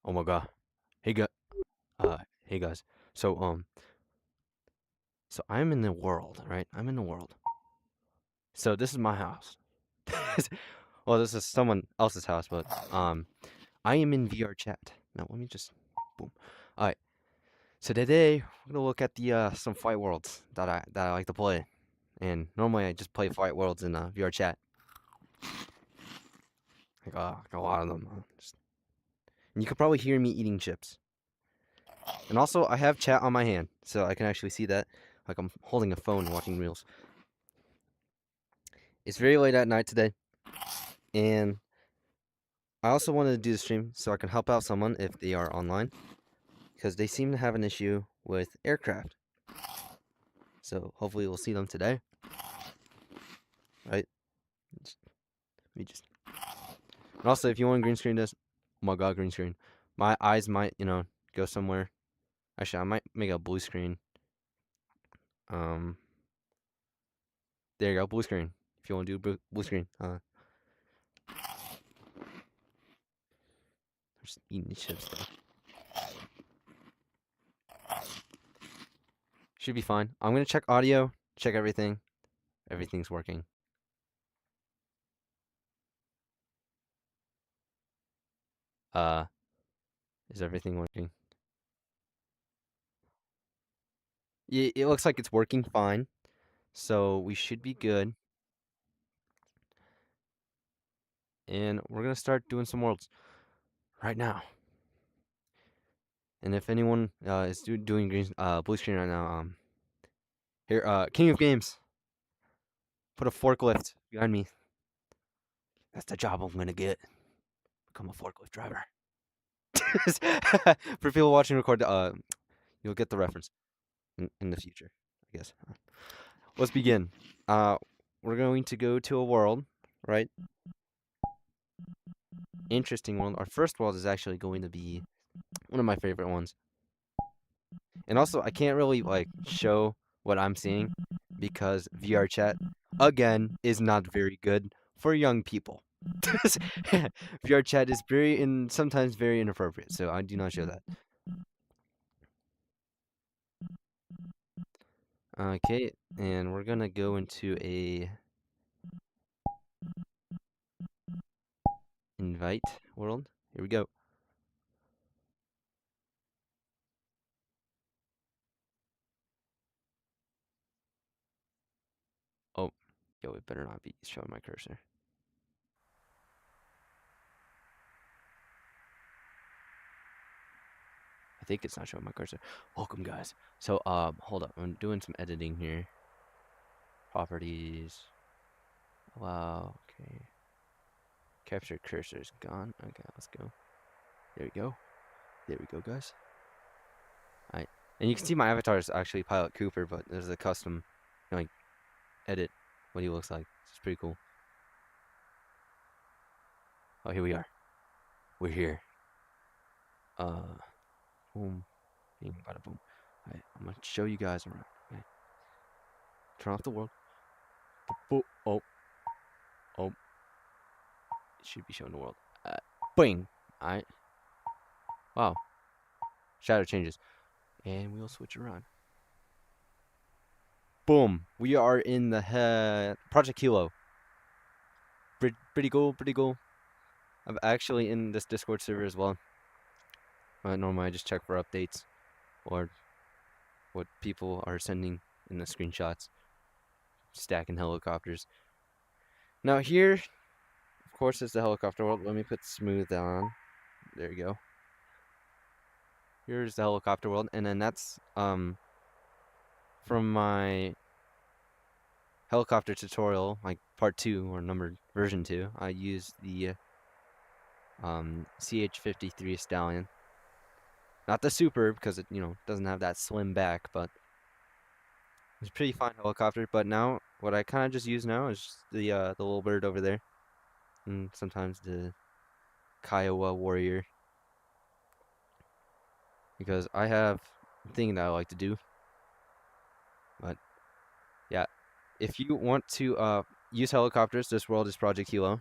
Oh my god. Hey guys. Uh, hey guys. So so I'm in the world, right? I'm in the world. So this is my house. Well, this is someone else's house, but I am in VRChat. Now let me just boom. All right. So today we're gonna look at the some fight worlds that I like to play. And normally I just play fight worlds in VRChat. Like a lot of them. And you could probably hear me eating chips. And also I have chat on my hand, so I can actually see that. Like I'm holding a phone and watching reels. It's very late at night today, and I also wanted to do the stream so I can help out someone if they are online, because they seem to have an issue with aircraft. So hopefully we'll see them today, right? Let me just. And also, if you want to green screen this, oh my god, green screen. My eyes might, go somewhere. Actually, I might make a blue screen. Um, there you go, blue screen. If you want to do blue screen, just eating the chips though. Should be fine. I'm gonna check audio, check everything. Everything's working. Uh, is everything working? Yeah, it looks like it's working fine, so we should be good. And we're gonna start doing some worlds right now. And if anyone is doing blue screen right now, here, King of Games, put a forklift behind me. That's the job I'm gonna get. Become a forklift driver. For people watching record, you'll get the reference in the future, I guess. Let's begin. We're going to go to a world, right? Interesting world. Our first world is actually going to be one of my favorite ones. And also, I can't really like show what I'm seeing because VRChat again is not very good for young people. VRChat is sometimes very inappropriate, so I do not show that. Okay, and we're gonna go into a invite world. Here we go. Oh, yo, it better not be showing my cursor. I think it's not showing my cursor. Welcome, guys. So, hold up. I'm doing some editing here. Properties. Wow. Okay. Capture cursor is gone. Okay, let's go. There we go. There we go, guys. Alright. And you can see my avatar is actually Pilot Cooper, but there's a custom, like, edit what he looks like. It's pretty cool. Oh, here we are. We're here. Boom. Bing, bada boom. Alright, I'm gonna show you guys around. Okay. Turn off the world. Oh. Oh. It should be showing the world. Bing. Alright. Wow. Shadow changes. And we'll switch around. Boom. We are in the Project Kilo. Pretty cool, pretty cool. I'm actually in this Discord server as well. Normally I just check for updates or what people are sending in the screenshots. Stacking helicopters. Now here, of course, is the helicopter world. Let me put smooth on. There you go. Here's the helicopter world, and then that's from my helicopter tutorial, like part 2 or numbered version 2. I used the CH-53 Stallion. Not the Super, because it, doesn't have that slim back, but it's a pretty fine helicopter. But now, what I kind of just use now is the little bird over there, and sometimes the Kiowa Warrior, because I have a thing that I like to do. But yeah, if you want to use helicopters, this world is Project Hilo.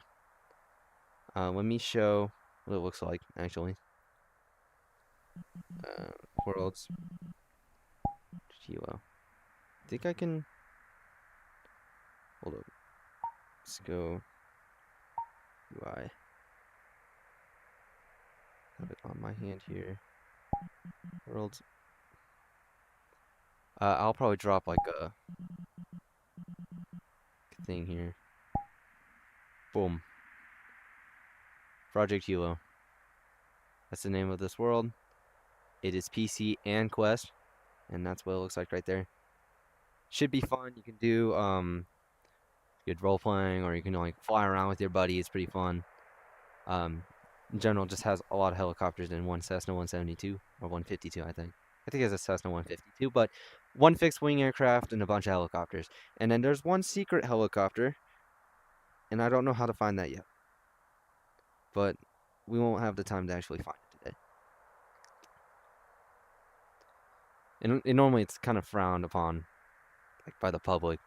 Let me show what it looks like, actually. Worlds. Kilo. I think I can. Hold up. Let's go. UI. Have it on my hand here. Worlds. I'll probably drop like a thing here. Boom. Project Hilo. That's the name of this world. It is PC and Quest, and that's what it looks like right there. Should be fun. You can do good role playing, or you can like fly around with your buddy. It's pretty fun. In general, just has a lot of helicopters in one Cessna 172 or 152, I think. I think it's a Cessna 152, but one fixed wing aircraft and a bunch of helicopters. And then there's one secret helicopter, and I don't know how to find that yet. But we won't have the time to actually find it today. And normally it's kind of frowned upon, like by the public.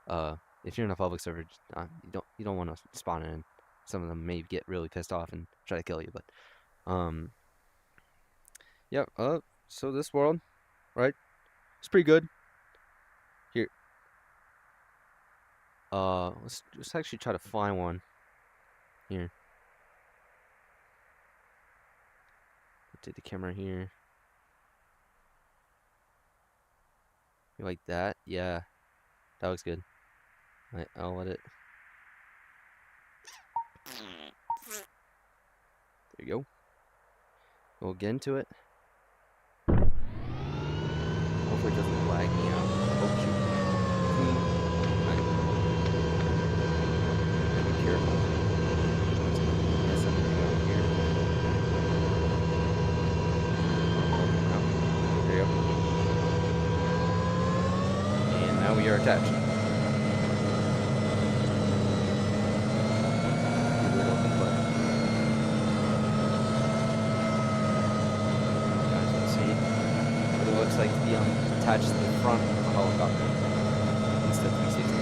If you're in a public server, you don't want to spawn in. Some of them may get really pissed off and try to kill you, but yeah. So this world, right? It's pretty good. Here, let's actually try to find one. Here, rotate the camera here. You like that? Yeah, that looks good. I'll let it. There you go. We'll get into it. Hopefully it doesn't lag me out. Oh shoot. Be careful. Mess everything out here. There you go. And now we are attached. Like to be attached to the front of the helicopter instead of 360.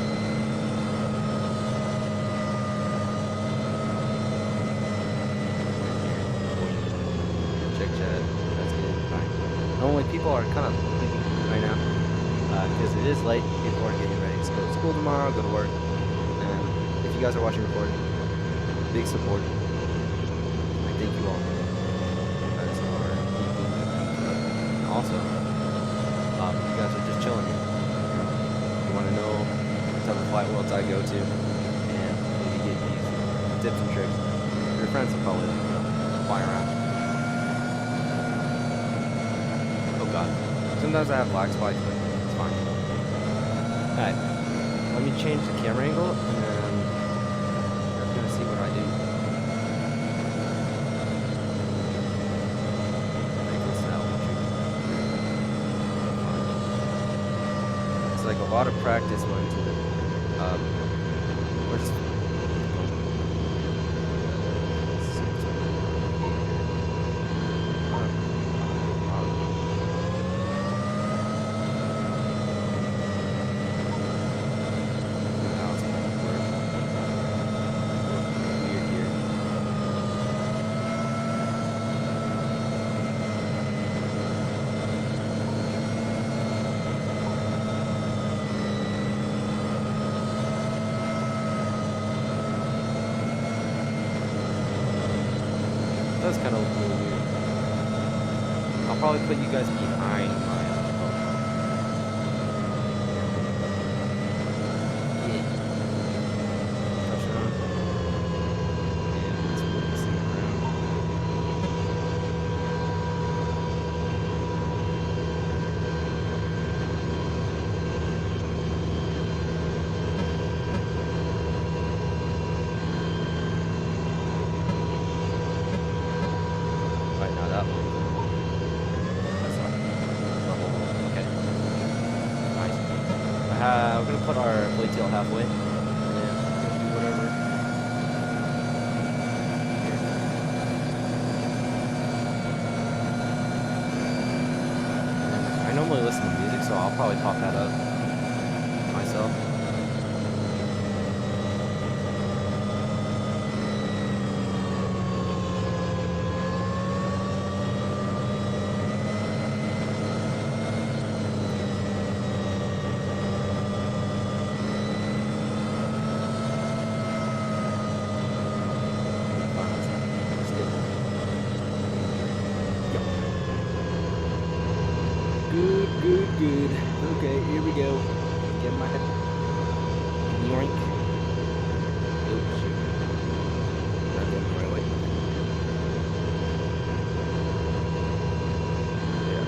Check chat. That's good. Fine. Normally people are kind of sleeping right now because it is late. People are getting ready to go to school tomorrow, go to work. And if you guys are watching recording, big support. I thank you all. You guys are keeping the beat up. And also, you guys are just chilling here. You want to know what type of flight worlds I go to, and maybe get these tips and tricks. Your friends will probably fly around. Oh god. Sometimes I have black spikes, but it's fine. Alright. Let me change the camera angle, and then you're gonna see what I do. Like a lot of practice went into it. We're just that's kind of a little weird. I'll probably put you guys behind my yeah. Pressure on. And let's move this thing around. Right now that one. That's not level. Okay. Nice. We're gonna put our blade tail halfway. And then we're gonna do whatever. I normally listen to music, so I'll probably pop that up myself. Good. Okay, here we go. Get my head. Yoink. Oh, shoot. Not going the right way. Yeah.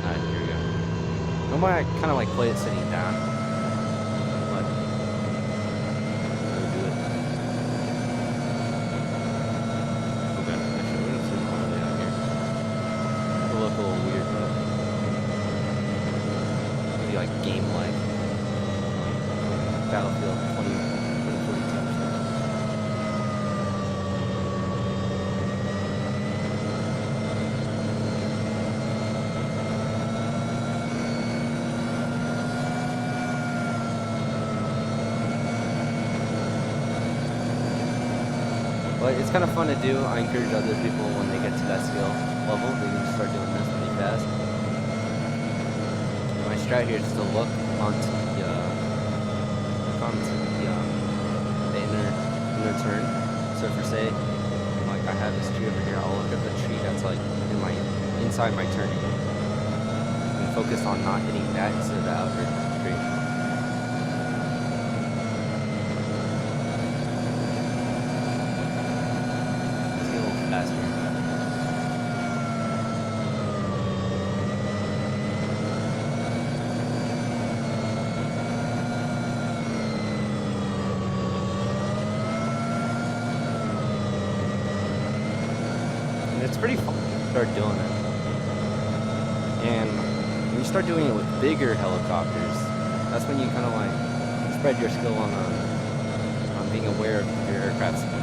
Alright, here we go. Normally I kind of like play it sitting down. But we'll do it. Okay, actually we're gonna sit all the way out here. It'll look a little weird, but maybe like game like Battlefield 2042 or something. But it's kind of fun to do. I encourage other people when they get to that skill level, they can start doing this pretty fast. My strat here is to look onto the inner turn. So for say, like I have this tree over here, I'll look at the tree that's like inside my turning, and focus on not hitting that instead of the outer tree. Faster. And it's pretty fun to start doing it. And when you start doing it with bigger helicopters, that's when you kind of like spread your skill on being aware of your aircraft's speed.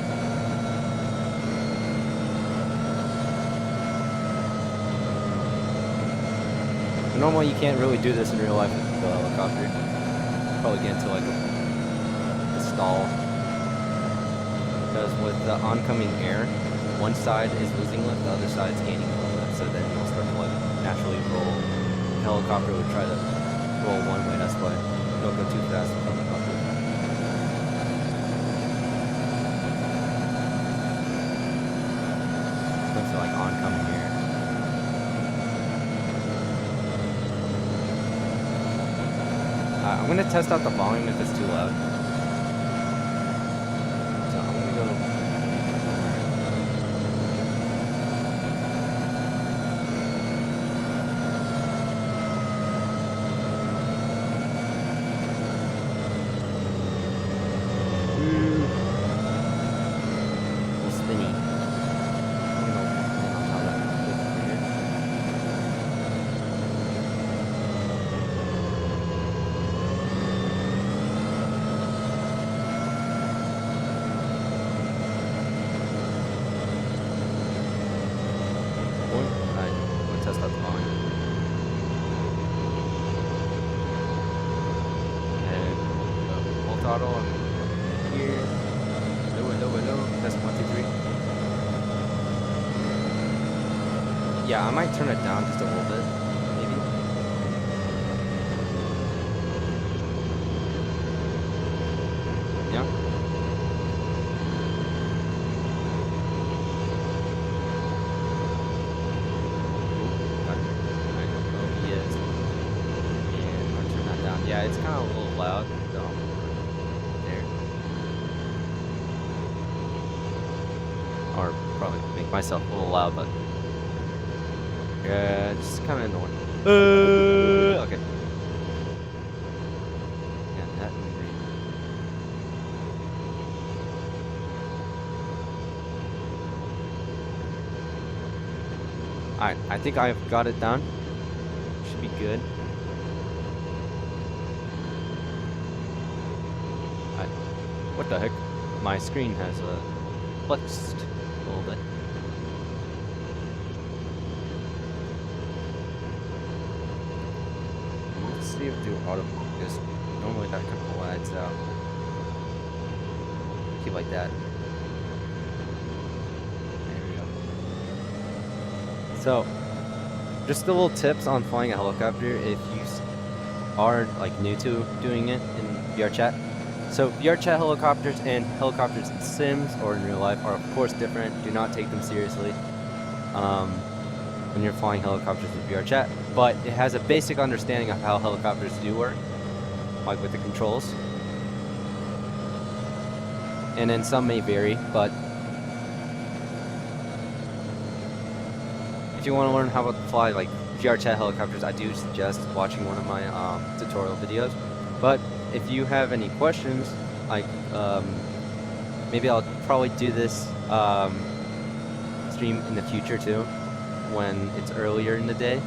Normally you can't really do this in real life with the helicopter. Probably get into like a stall. Because with the oncoming air, one side is losing lift, the other side is gaining lift. So then you'll start to like naturally roll. The helicopter would try to roll one way, that's why you don't go too fast with the helicopter. Looks like oncoming air. I'm going to test out the volume if it's too loud. So I'm going to go... A little spinny. I'm going to on how that looks over here. Test out the volume. And full throttle on here. Low. Test 1, 2, 3. Yeah, I might turn it down just a little bit, maybe. Yeah. Yeah, it's kind of a little loud, so there. Or probably make myself a little loud, but yeah, just kind of annoying. Okay. Yeah, that would be great. Alright, I think I've got it down. Should be good. What the heck? My screen has flexed a little bit. Let's see if do autofocus. Normally that kind of lags out. Keep like that. There we go. So, just a little tips on flying a helicopter. If you are like new to doing it in VRChat. So VRChat helicopters and helicopters in Sims or in real life are of course different. Do not take them seriously when you're flying helicopters with VRChat, but it has a basic understanding of how helicopters do work, like with the controls. And then some may vary, but if you want to learn how to fly like VRChat helicopters, I do suggest watching one of my tutorial videos. But if you have any questions, like maybe I'll probably do this stream in the future too, when it's earlier in the day,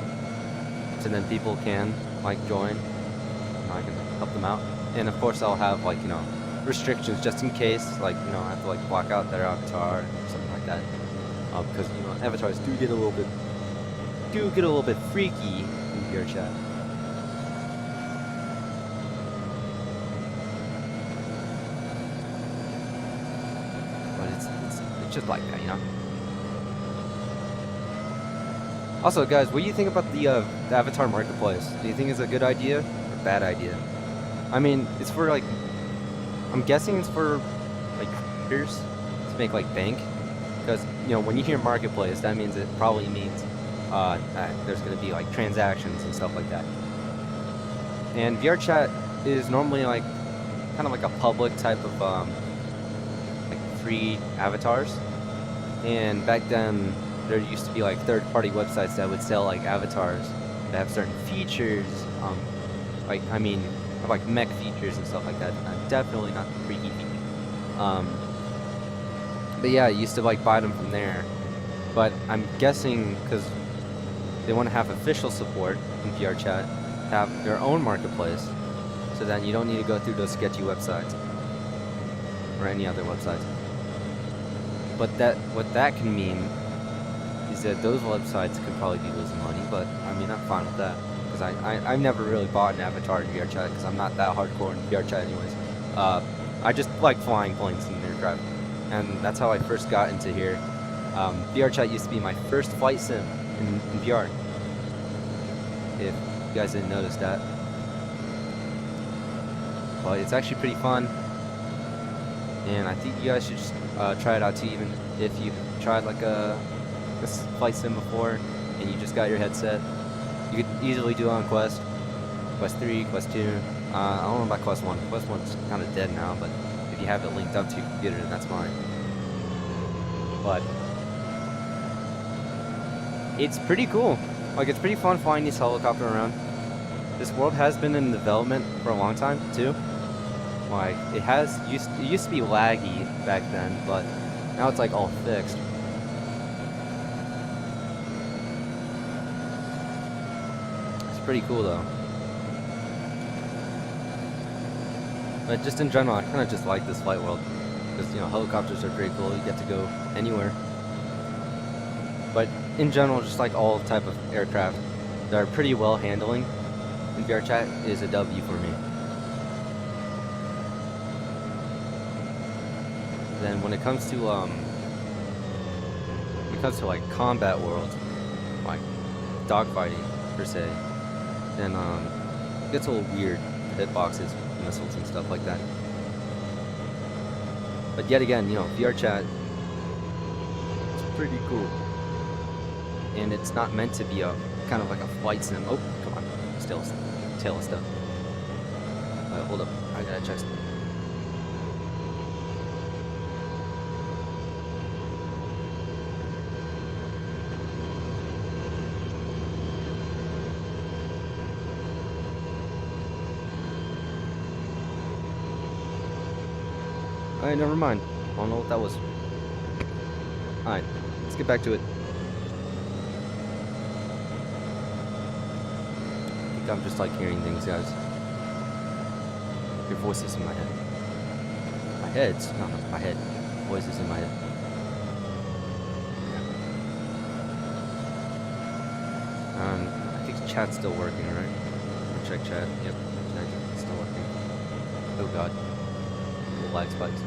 so then people can like join, and I can help them out. And of course I'll have like, you know, restrictions just in case, like, you know, I have to like block out their avatar or something like that, because, you know, avatars do get a little bit freaky in VRChat. But it's just like that, you know. Also, guys, what do you think about the avatar marketplace? Do you think it's a good idea or bad idea? I mean, it's for like, I'm guessing it's for like creators to make like bank, because, you know, when you hear marketplace, that means it probably means there's going to be like transactions and stuff like that. And VRChat is normally like kind of like a public type of like free avatars. And back then there used to be like third-party websites that would sell like avatars that have certain features, like, I mean, like mech features and stuff like that. Definitely not the freaky features. But yeah, I used to like buy them from there. But I'm guessing because they want to have official support in VRChat, have their own marketplace, so then you don't need to go through those sketchy websites or any other websites. But what that can mean is that those websites could probably be losing money, but I mean, I'm fine with that, because I've never really bought an avatar in VRChat, because I'm not that hardcore in VRChat anyways. I just like flying planes in aircraft, and that's how I first got into here. VRChat used to be my first flight sim in VR, if you guys didn't notice that. But it's actually pretty fun, and I think you guys should just try it out too, even if you've tried like a flight sim before and you just got your headset. You could easily do it on Quest 3, Quest 2. I don't know about Quest 1. Quest 1's kind of dead now, but if you have it linked up to your computer, then that's fine. But it's pretty cool. Like, it's pretty fun flying these helicopters around. This world has been in development for a long time too. Like, it used to be laggy back then, but now it's like all fixed. It's pretty cool though. But just in general, I kind of just like this flight world, because, you know, helicopters are pretty cool. You get to go anywhere. But in general, just like all type of aircraft that are pretty well handling in VRChat is a W for me. Then when it comes to like combat world, like dogfighting per se, then it gets a little weird. Hitboxes, missiles, and stuff like that. But yet again, you know, VRChat, it's pretty cool. And it's not meant to be a kind of like a flight sim. Oh, come on, still tail of stuff. Hold up, I gotta check something. Alright, never mind. I don't know what that was. Alright, let's get back to it. I think I'm just like hearing things, guys. Your voices in my head. My head's? No, my head. Voices in my head. Yeah. I think chat's still working, right? Check chat. Yep, check. It's still working. Oh god. Little lag spikes.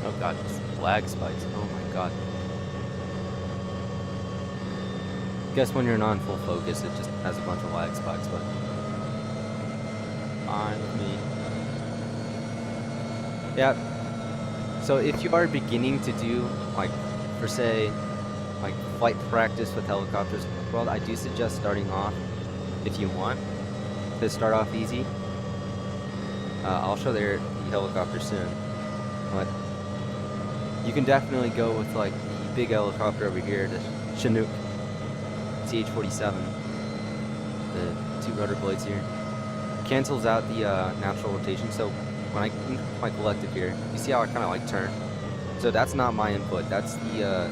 Oh god, just lag spikes. Oh my god. Guess when you're not in full focus, it just has a bunch of lag spikes, but fine with me. Yeah. So if you are beginning to do, like, for say, like flight practice with helicopters in the world, I do suggest starting off, if you want, to start off easy. I'll show the helicopter soon, but you can definitely go with like the big helicopter over here, the Chinook CH-47, the 2 rudder blades here. Cancels out the natural rotation. So when I increase my collective here, you see how I kind of like turn. So that's not my input. That's the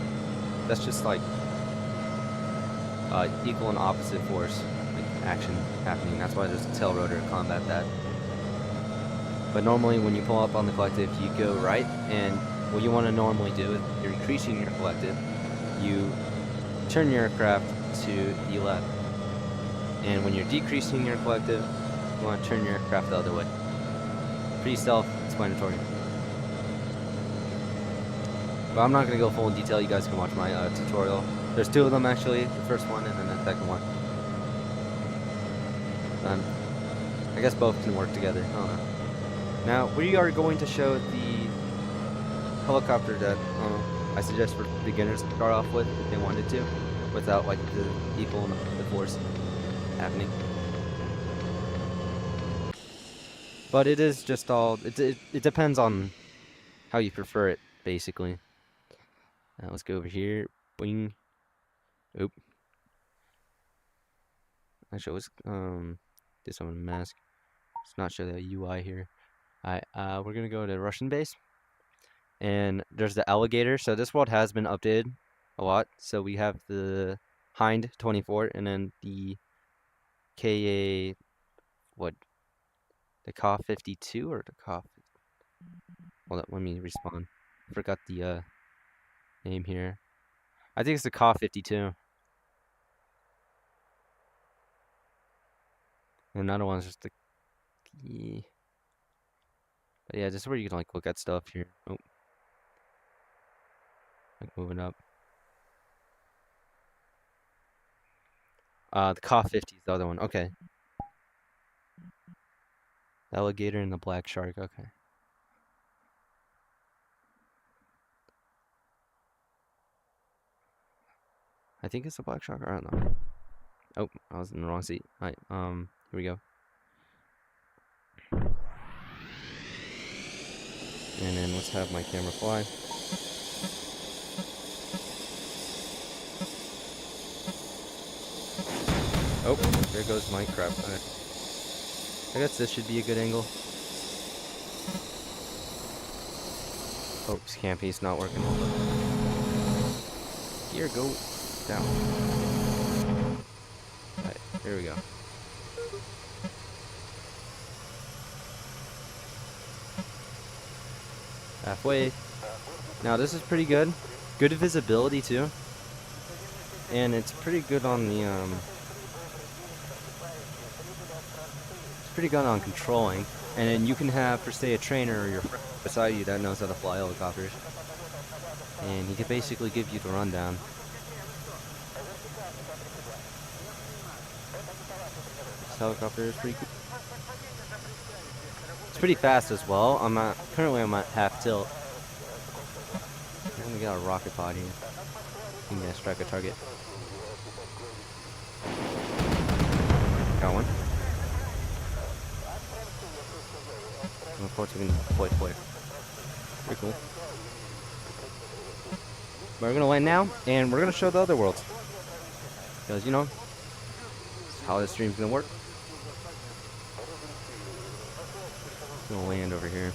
that's just like equal and opposite force, like action happening. That's why there's a tail rotor to combat that. But normally when you pull up on the collective, you go right, and what you want to normally do is you're increasing your collective, you turn your aircraft to the left. And when you're decreasing your collective, you want to turn your aircraft the other way. Pretty self-explanatory. But I'm not going to go full in detail. You guys can watch my tutorial. There's 2 of them actually, the first one and then the second one. I guess both can work together. I don't know. Now, we are going to show the helicopter that I suggest for beginners to start off with if they wanted to, without like the equal and the force happening. But it is just all, it depends on how you prefer it, basically. Now let's go over here. Boing. Oop. Actually, let's do some mask. Let's not show the UI here. Alright, we're gonna go to Russian base. And there's the alligator. So this world has been updated a lot. So we have the Hind 24 and then the KA, what? The KA 52 or the KA? Hold up, let me respawn. Forgot the name here. I think it's the KA 52. And another one's just the key. But yeah, this is where you can like look at stuff here. Oh. Like moving up. The KA 50 is the other one. Okay. The alligator and the black shark. Okay. I think it's a black shark. I don't know. Oh, I was in the wrong seat. Alright, here we go. And then let's have my camera fly. Oh, there goes my crap. Okay. I guess this should be a good angle. Oh, this cam piece not working. Here, go down. Alright, here we go. Halfway. Now this is pretty good. Good visibility too. And it's pretty good on the it's pretty good on controlling. And then you can have, for say, a trainer or your friend beside you that knows how to fly helicopters. And he can basically give you the rundown. This helicopter is pretty cool. It's pretty fast as well. Currently I'm at half tilt. And we got a rocket pod here. You can strike a target. Got one. And of course we can deploy. Pretty cool. But we're gonna land now, and we're gonna show the other worlds. Because, you know, that's how this stream's gonna work. I'm gonna land over here.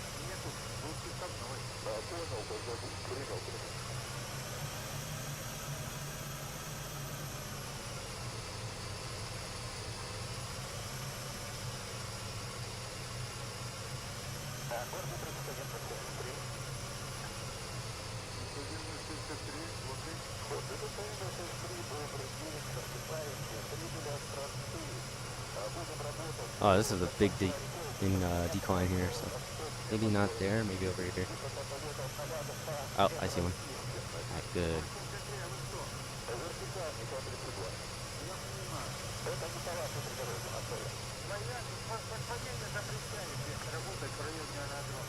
Oh, this is a big decline here, so maybe not there, maybe over here. Oh, I see one. Alright, good.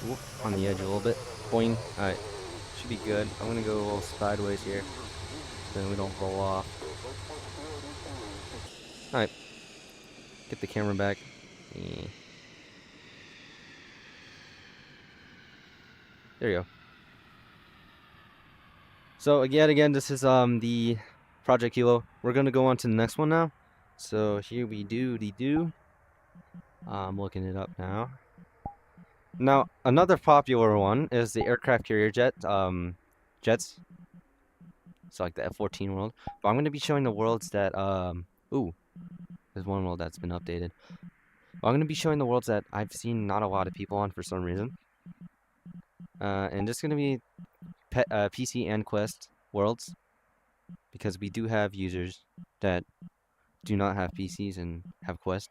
Oop, on the edge a little bit. Boing. Alright. Should be good. I'm gonna go a little sideways here, so then we don't roll off. Alright. Get the camera back. Eh. There you go. So again, this is the Project Kilo. We're gonna go on to the next one now. So here we do. I'm looking it up now. Now another popular one is the aircraft carrier jets. So like the F-14 world. But I'm gonna be showing the worlds that ooh, there's one world that's been updated. But I'm gonna be showing the worlds that I've seen not a lot of people on for some reason. And this is gonna be PC and Quest worlds, because we do have users that do not have PCs and have Quest.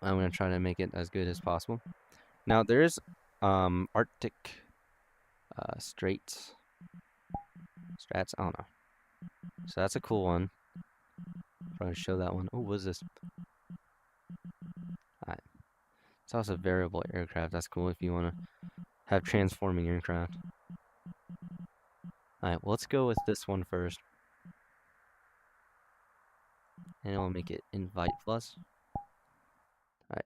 I'm gonna try to make it as good as possible. Now there's Arctic Strats. I don't know. So that's a cool one. Probably show that one. Oh, what is this? Alright. It's also variable aircraft. That's cool if you want to have transforming aircraft. Alright, well, let's go with this one first. And I'll make it invite plus. Alright.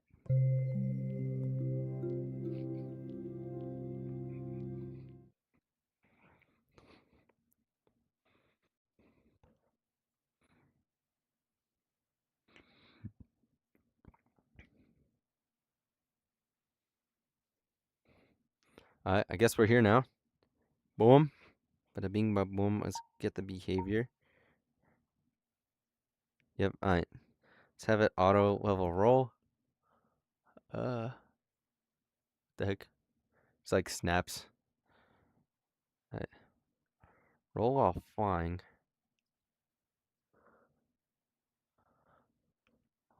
Alright, I guess we're here now. Boom. Bada bing, ba boom. Let's get the behavior. Yep, alright. Let's have it auto level roll. The heck? It's like snaps. Alright. Roll while flying.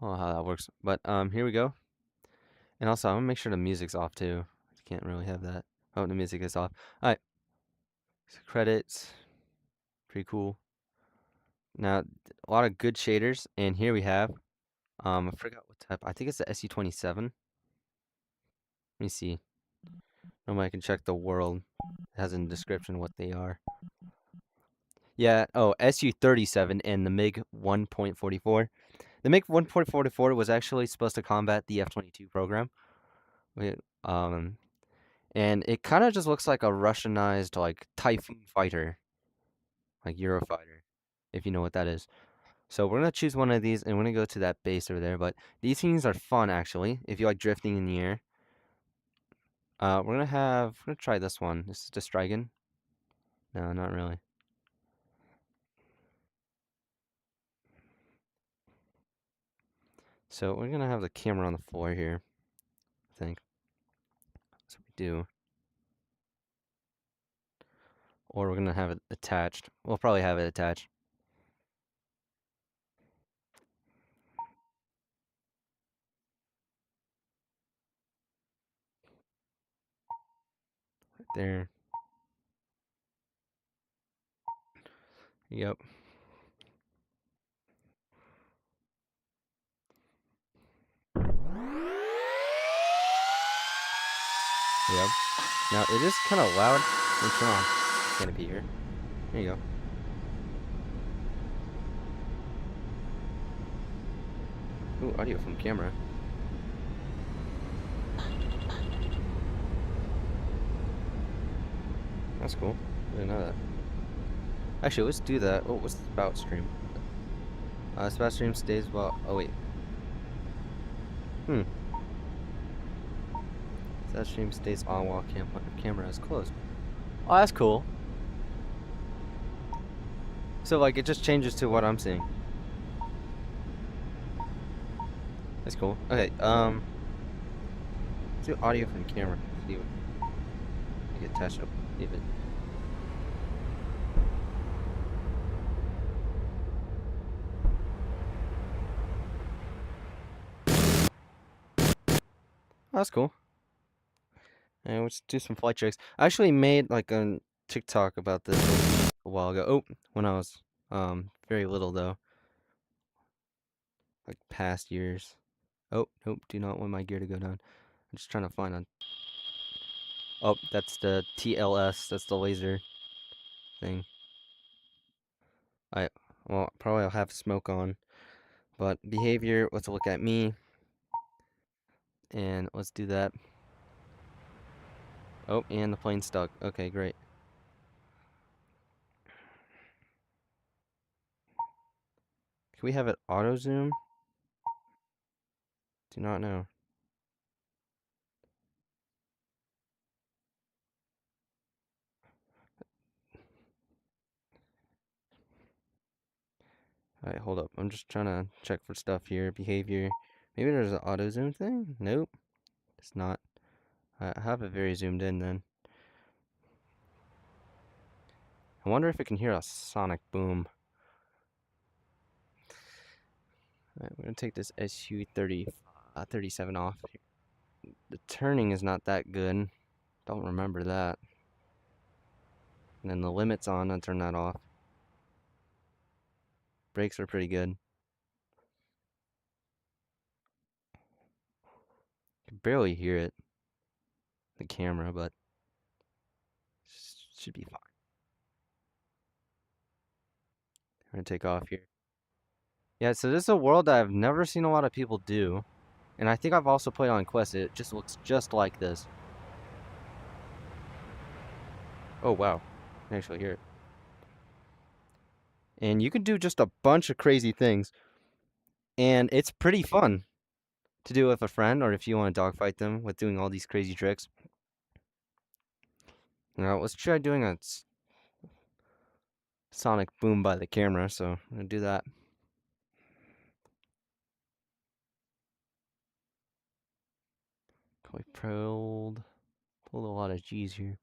I don't know how that works. But here we go. And also I'm gonna make sure the music's off too. Can't really have that. Oh, the music is off. Alright. So credits. Pretty cool. Now a lot of good shaders, and here we have I forgot what type. I think it's the SU-27. Let me see. I can check the world. It has in the description what they are. Yeah, oh, SU-37 and the MiG 1.44. The MiG 1.44 was actually supposed to combat the F-22 program. And it kind of just looks like a Russianized, like, Typhoon fighter. Like, Eurofighter, if you know what that is. So we're going to choose one of these, and we're going to go to that base over there. But these things are fun, actually, if you like drifting in the air. We're going to try this one. This is the Strigan. No, not really. So we're going to have the camera on the floor here, I think. That's what we do. Or we're going to have it attached. We'll probably have it attached. Right there. Yep. Yep. Now, it is kind of loud. Let me turn on canopy here. There you go. Ooh, audio from camera. That's cool. I didn't know that. Actually, let's do that. Oh, what's the spout stream? Spout stream stays while... Oh, wait. That stream stays on while camera is closed. Oh, that's cool. So, like, it just changes to what I'm seeing. That's cool. Okay, let's do audio from the camera. See what I get attached up. Leave it. Oh, that's cool. And let's do some flight tricks. I actually made like a TikTok about this a while ago. Oh, when I was very little though. like past years. Oh, nope, do not want my gear to go down. I'm just trying to find a... Oh, that's the TLS, that's the laser thing. Well, probably I'll have smoke on. But behavior, let's look at me. And let's do that. Oh, and the plane's stuck. Okay, great. Can we have it auto zoom? Do not know. Alright, hold up. I'm just trying to check for stuff here. Behavior. Maybe there's an auto zoom thing? Nope. It's not. I have it very zoomed in then. I wonder if it can hear a sonic boom. Alright, we're gonna take this SU-37 off. The turning is not that good. Don't remember that. And then the limit's on, I'll turn that off. Brakes are pretty good. Can barely hear it. The camera, but should be fine. We're gonna take off here. Yeah, so this is a world that I've never seen a lot of people do. And I think I've also played on Quest. It just looks just like this. Oh, wow. I can actually hear it. And you can do just a bunch of crazy things. And it's pretty fun to do with a friend, or if you want to dogfight them with doing all these crazy tricks. Now, let's try doing a sonic boom by the camera, so I'm going to do that. We pulled a lot of G's here.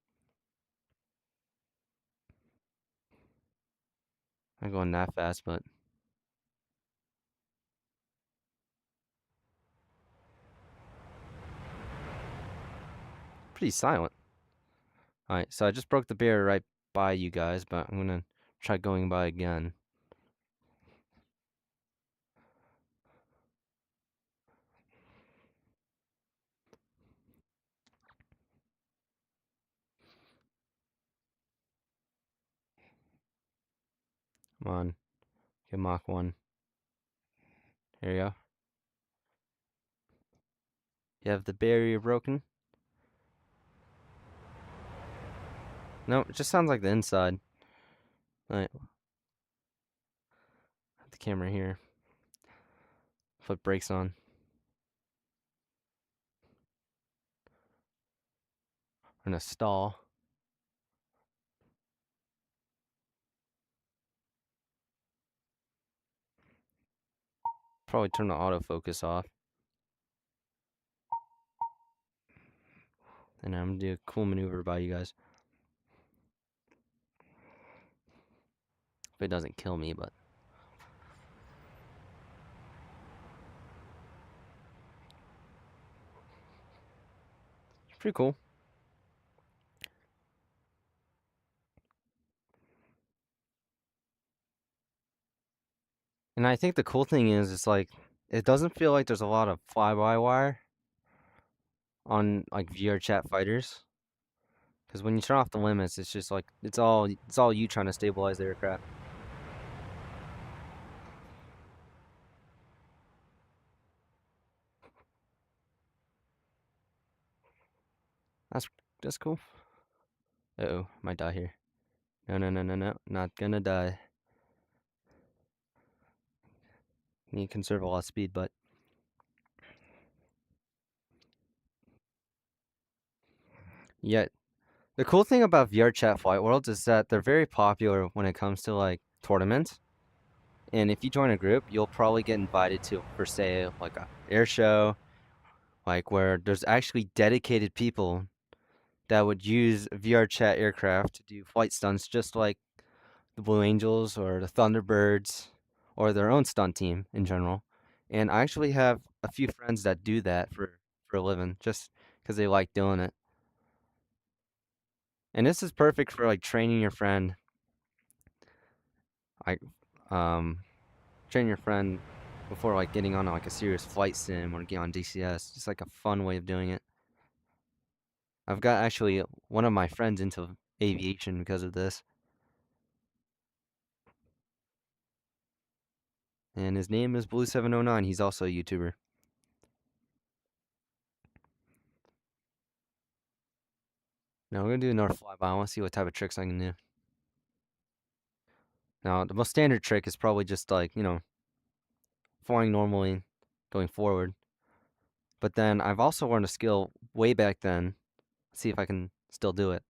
I'm not going that fast, but pretty silent. Alright, so I just broke the barrier right by you guys, but I'm gonna try going by again. Come on. Get Mach 1. Here you go. You have the barrier broken? No, it just sounds like the inside. Alright. The camera here. Put brakes on. We're gonna stall. Probably turn the autofocus off. And I'm gonna do a cool maneuver by you guys. If it doesn't kill me, but it's pretty cool. And I think the cool thing is, it's like, it doesn't feel like there's a lot of fly-by-wire on like VRChat fighters. Because when you turn off the limits, it's just like, it's all you trying to stabilize the aircraft. That's cool. Uh-oh, might die here. No, no, no, no, no, not gonna die. Need to conserve a lot of speed, but yet the cool thing about VRChat Flight Worlds is that they're very popular when it comes to like tournaments. And if you join a group, you'll probably get invited to, for say, like a air show, like where there's actually dedicated people that would use VRChat aircraft to do flight stunts, just like the Blue Angels or the Thunderbirds or their own stunt team in general. And I actually have a few friends that do that for a living, just because they like doing it. And this is perfect for like training your friend. Like, train your friend before like getting on like a serious flight sim or getting on DCS. Just like a fun way of doing it. I've got actually one of my friends into aviation because of this. And his name is Blue709. He's also a YouTuber. Now we're gonna do another flyby. I want to see what type of tricks I can do. Now the most standard trick is probably just like, flying normally, going forward. But then I've also learned a skill way back then. Let's see if I can still do it.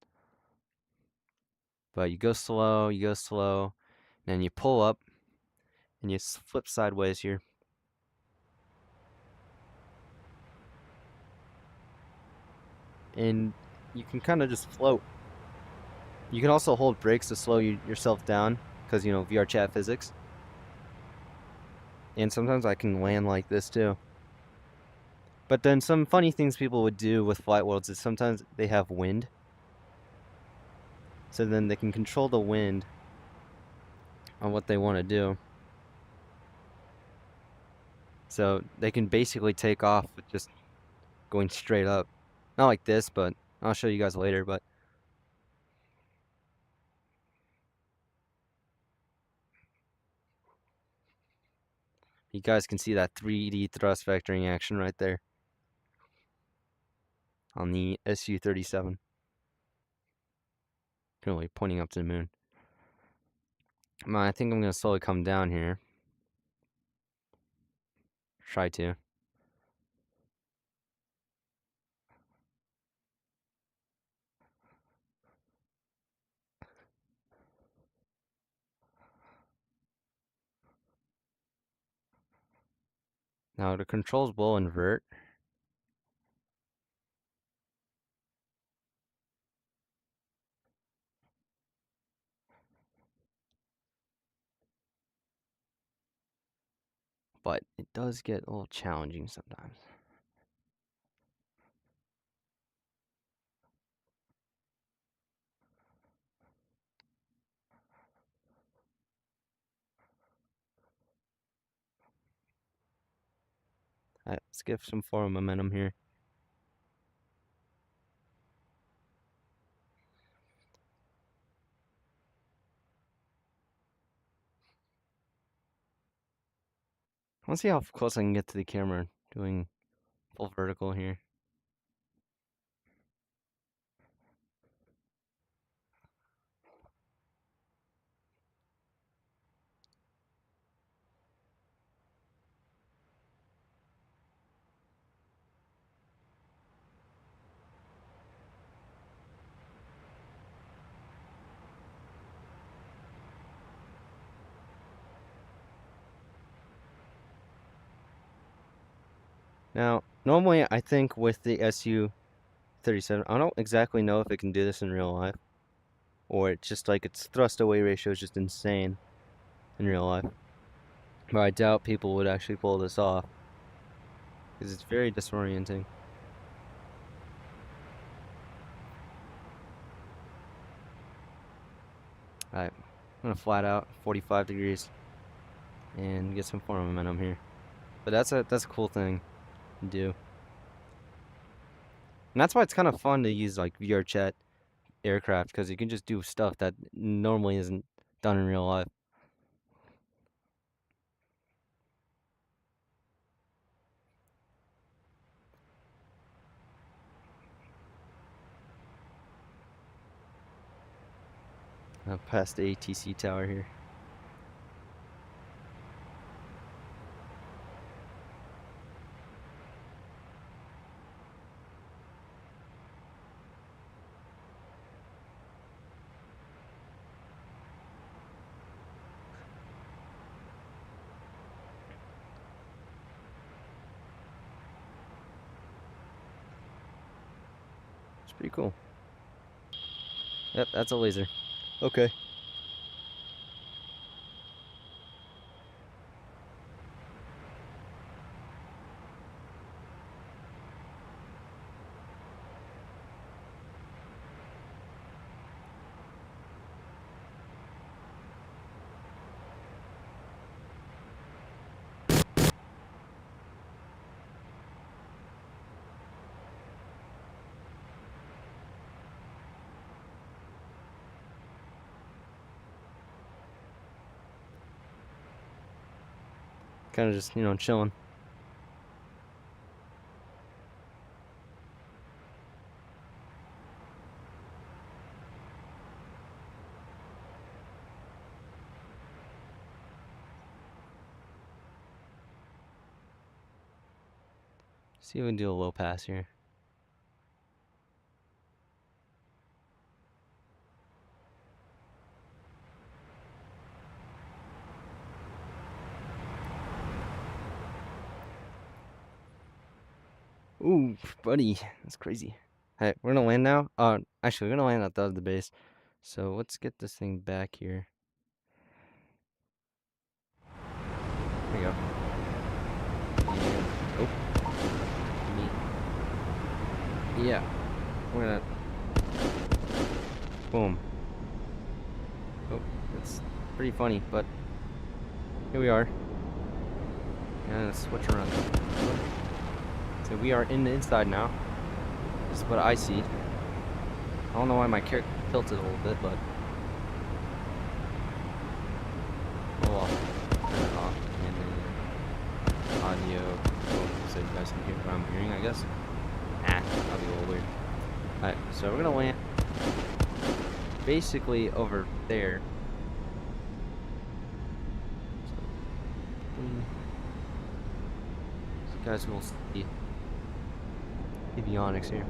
But you go slow, and you pull up, and you flip sideways here. And you can kind of just float. You can also hold brakes to slow yourself down, because, VRChat physics. And sometimes I can land like this too. But then some funny things people would do with flight worlds is sometimes they have wind. So then they can control the wind on what they want to do. So they can basically take off with just going straight up. Not like this, but I'll show you guys later, but you guys can see that 3D thrust vectoring action right there on the Su-37. Really pointing up to the moon. I think I'm going to slowly come down here. Try to. Now the controls will invert. But it does get a little challenging sometimes. Alright, let's get some forward momentum here. I want to see how close I can get to the camera doing full vertical here. Now, normally I think with the Su-37, I don't exactly know if it can do this in real life. Or it's just like its thrust away ratio is just insane in real life. But I doubt people would actually pull this off. Because it's very disorienting. Alright, I'm gonna flat out 45 degrees and get some forward momentum here. But that's a cool thing to do. And that's why it's kind of fun to use like VRChat aircraft, because you can just do stuff that normally isn't done in real life. Past the ATC tower here. It's pretty cool. Yep, that's a laser. Okay. Kind of just, you know, chilling. See if we can do a low pass here. Ooh, buddy, that's crazy. Hey, we're gonna land now. Actually, we're gonna land at the other base. So let's get this thing back here. There we go. And, oh, yeah, we're gonna, boom. Oh, that's pretty funny, but here we are. And let's switch around. So we are in the inside now. This is what I see. I don't know why my character tilted a little bit, but oh well. Turn it off and then audio, so you guys can hear what I'm hearing, I guess. That'll be a little weird. Alright, so we're gonna land basically over there. So you guys will see avionics here.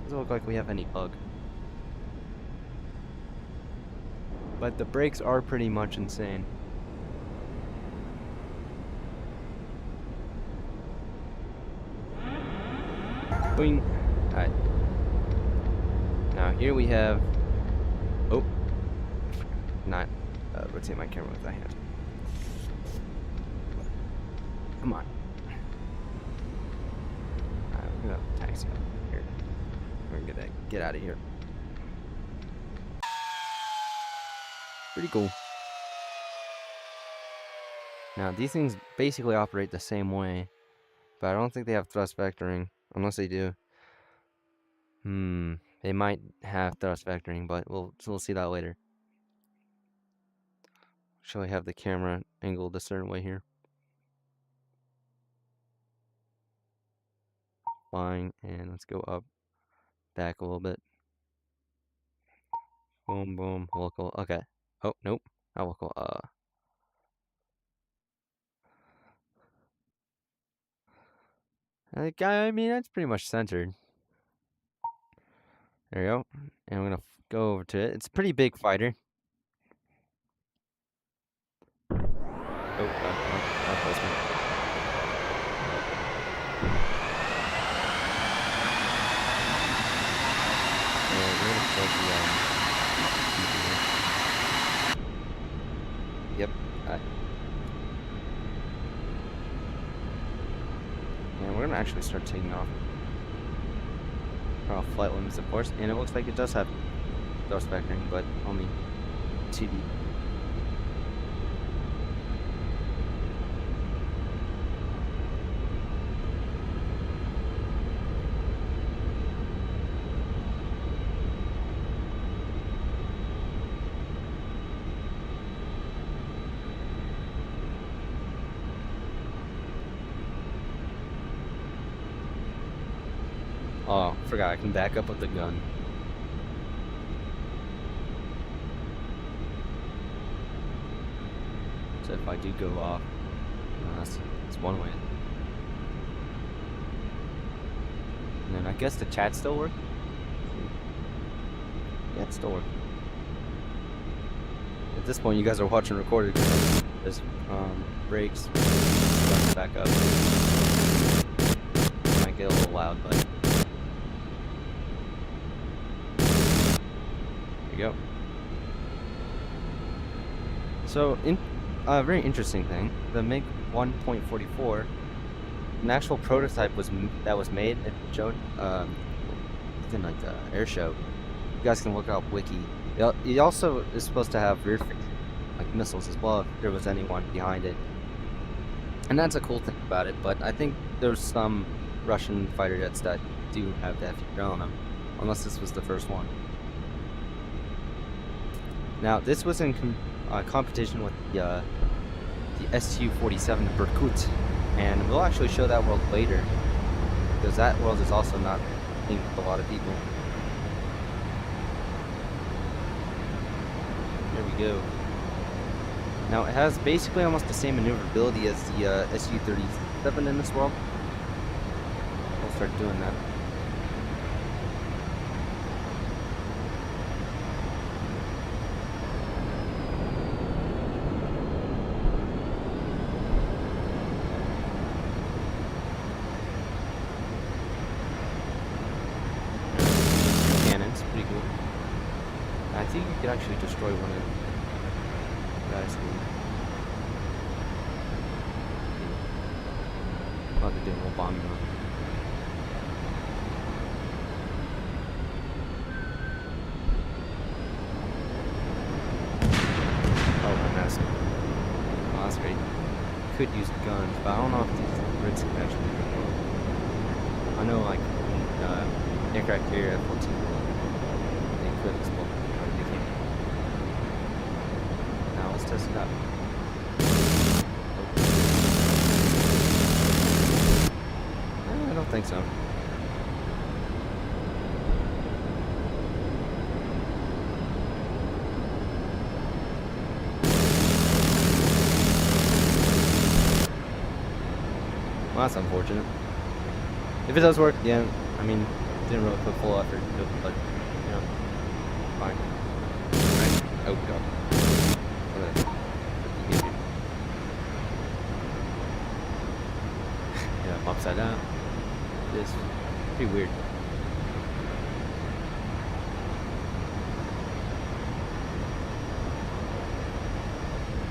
Doesn't look like we have any bug. But the brakes are pretty much insane. Boing. Alright. Now here we have, oh, not rotate my camera with that hand. Come on. Alright, we're gonna taxi up here. We're gonna get out of here. Pretty cool. Now these things basically operate the same way, but I don't think they have thrust vectoring, unless they do. They might have thrust vectoring, but we'll see that later. Shall I have the camera angled a certain way here? Flying, and let's go up, back a little bit. Boom, boom, local. Okay. Oh, nope. Not local. I mean, that's pretty much centered. There we go. And I'm gonna go over to it. It's a pretty big fighter. Oh, that placement. Yeah, we're gonna start the yep. And we're gonna actually start taking off. Off flight limits, of course, and it looks like it does have thrust vectoring, but only 2D. Oh, forgot I can back up with the gun. So if I do go off, that's one way. And then I guess the chat still work? Yeah, it still works. At this point, you guys are watching recorded. There's brakes, back up. Might get a little loud, but there you go. So, a very interesting thing, the MiG 1.44, an actual prototype that was made and shown within like the air show. You guys can look up wiki. It also is supposed to have rear like missiles as well if there was anyone behind it, and that's a cool thing about it. But I think there's some Russian fighter jets that do have that feature on them, unless this was the first one. Now, this was in competition with the SU-47, the Berkut, and we'll actually show that world later, because that world is also not linked with a lot of people. There we go. Now, it has basically almost the same maneuverability as the SU-37 in this world. We'll start doing that. Cannons, pretty cool. I think you could actually destroy one of them. Guys, oh, they're doing a little bombing run. Oh, my mask. Oh, that's great. Could use guns, but I don't know if these Brits can actually control. I know, like, aircraft carrier F-14, they could explode, but they can't. Now let's test it out. I don't think so. Well, that's unfortunate. If it does work, yeah, I mean, didn't really put full effort into it, but, you know, fine. Right? Oh, God. Yeah, upside down. This is pretty weird.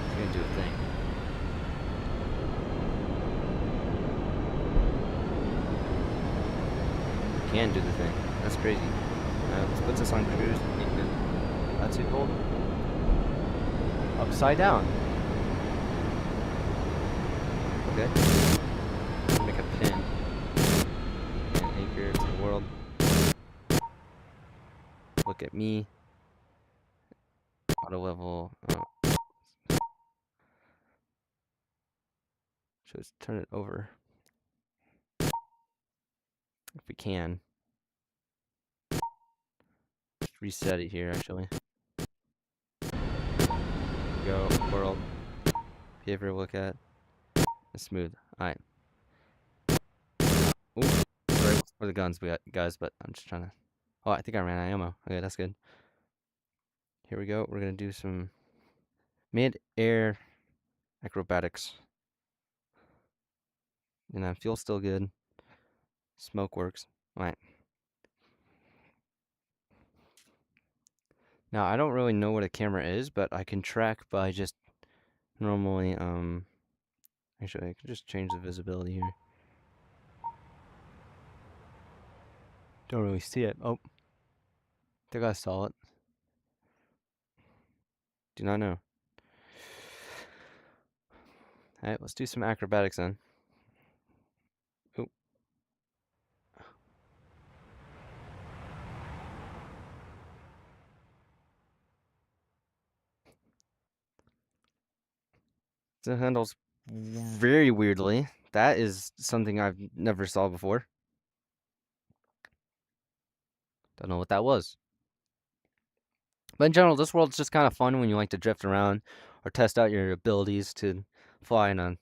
It's gonna do a thing. Can do the thing. That's crazy. Let's put this on cruise. That's too cold. Upside down. Okay. Make a pin. And anchor to the world. Look at me. Auto level. So let's turn it over. If we can. Just reset it here, actually. Go, world. Behavior, look at. Smooth. Alright. Ooh. Sorry for the guns, guys, but I'm just trying to. Oh, I think I ran out of ammo. Okay, that's good. Here we go. We're gonna do some mid-air acrobatics. And that feels still good. Smoke works. Alright. Now, I don't really know what a camera is, but I can track by just normally, actually, I can just change the visibility here. Don't really see it. Oh. I think I saw it. Do not know. Alright, let's do some acrobatics then. Oh. The handles very weirdly. That is something I've never saw before. Don't know what that was. But in general, this world's just kind of fun when you like to drift around or test out your abilities to fly in a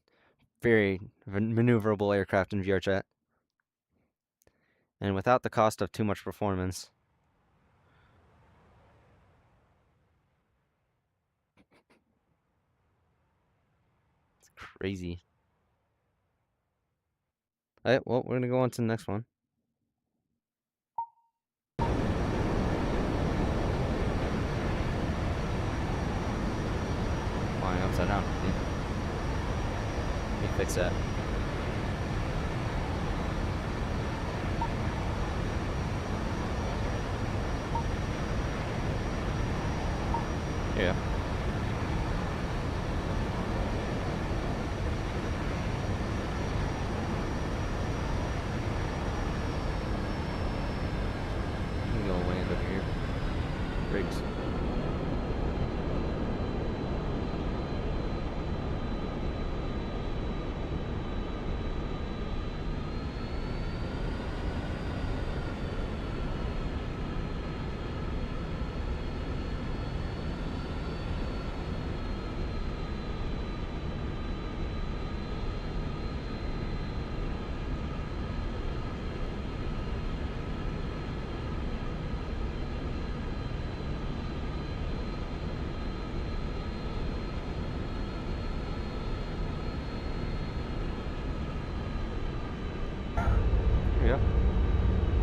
very maneuverable aircraft in VRChat. And without the cost of too much performance. It's crazy. Alright, well, we're gonna go on to the next one. Flying upside down. Let me fix that. Yeah. I'm gonna land over here. Rigs.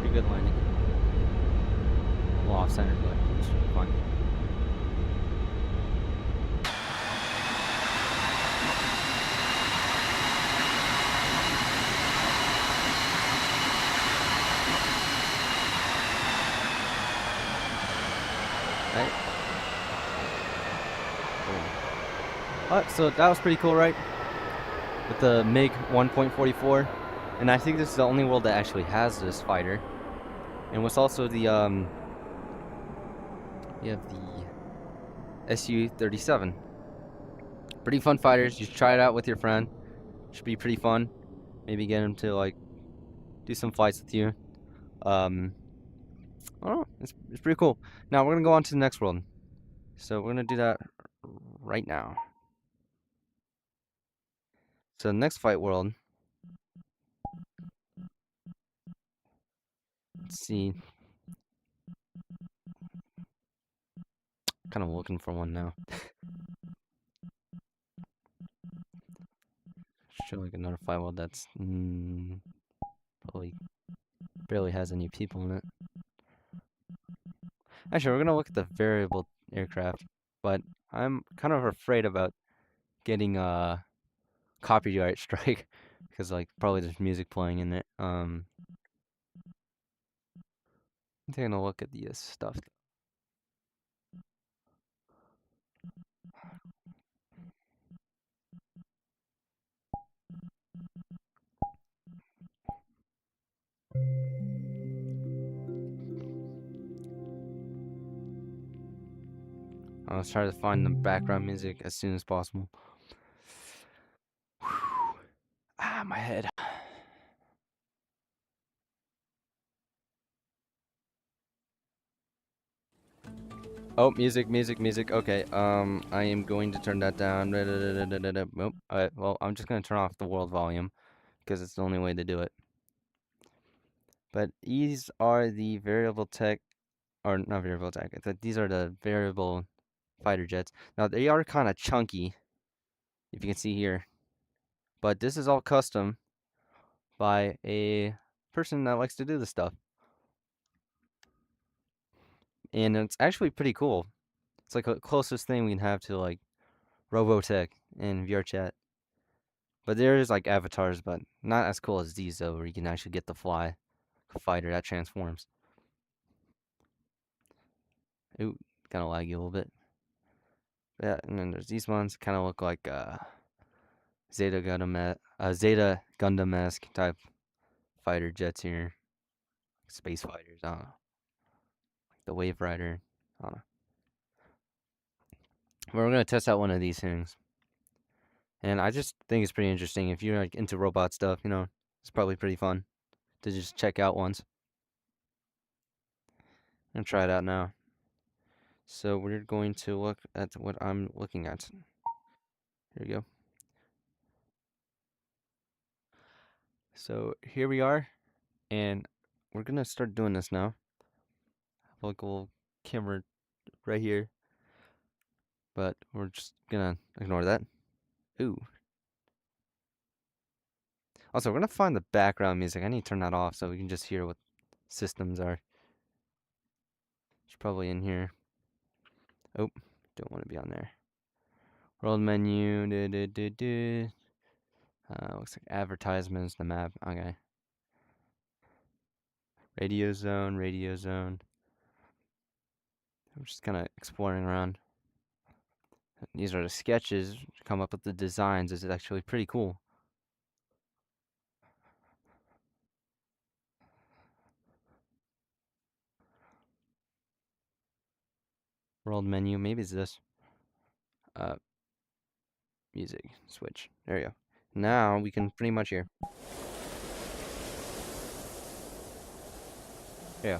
Pretty good landing. A little off center, but it's fine. Right. Alright, so that was pretty cool, right? With the MiG 1.44, and I think this is the only world that actually has this fighter. And what's also the you have the Su-37. Pretty fun fighters. You should try it out with your friend. Should be pretty fun. Maybe get him to like do some flights with you. I don't know. It's pretty cool. Now we're gonna go on to the next world. So we're gonna do that right now. So the next fight world. Let's see. Kind of looking for one now. Show like another fight world that's probably barely has any people in it. Actually, we're gonna look at the variable aircraft, but I'm kind of afraid about getting a copyright strike because like probably there's music playing in it. I'm taking a look at the stuff. I'll try to find the background music as soon as possible. Ah, my head. Oh, music. Okay, I am going to turn that down. Nope. Alright, well, I'm just gonna turn off the world volume because it's the only way to do it. But these are the variable tech, or not variable tech. These are the variable fighter jets. Now they are kind of chunky, if you can see here. But this is all custom by a person that likes to do this stuff. And it's actually pretty cool. It's like the closest thing we can have to like Robotech and VRChat. But there's like avatars, but not as cool as these though, where you can actually get the fighter that transforms. Ooh, kind of laggy a little bit. Yeah, and then there's these ones kind of look like Zeta Gundam-esque type fighter jets here, space fighters. I don't know, like the Wave Rider. I don't know. But we're gonna test out one of these things, and I just think it's pretty interesting. If you're like into robot stuff, you know, it's probably pretty fun to just check out once. I'm gonna try it out now. So we're going to look at what I'm looking at. Here we go. So here we are, and we're gonna start doing this now. Have like a little camera right here, but we're just gonna ignore that. Ooh. Also, we're gonna find the background music. I need to turn that off so we can just hear what systems are. It's probably in here. Oh, don't want to be on there. World menu. Looks like advertisements. The map. Okay. Radio zone. I'm just kind of exploring around. These are the sketches. Come up with the designs. This is actually pretty cool. World menu. Maybe it's this. Music. Switch. There you go. Now we can pretty much hear. Yeah.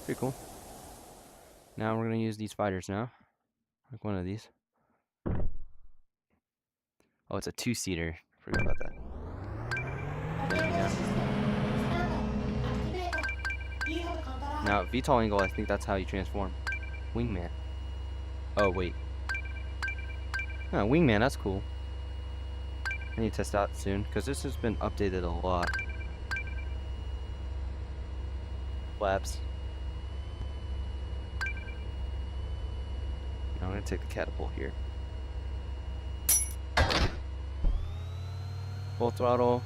Pretty cool. Now we're gonna use these fighters now. Like one of these. Oh, it's a two-seater. Forgot about that. Now, VTOL angle, I think that's how you transform. Wingman. Oh, wait. Oh, Wingman, that's cool. I need to test out soon, because this has been updated a lot. flaps. Now I'm gonna take the catapult here. Full throttle.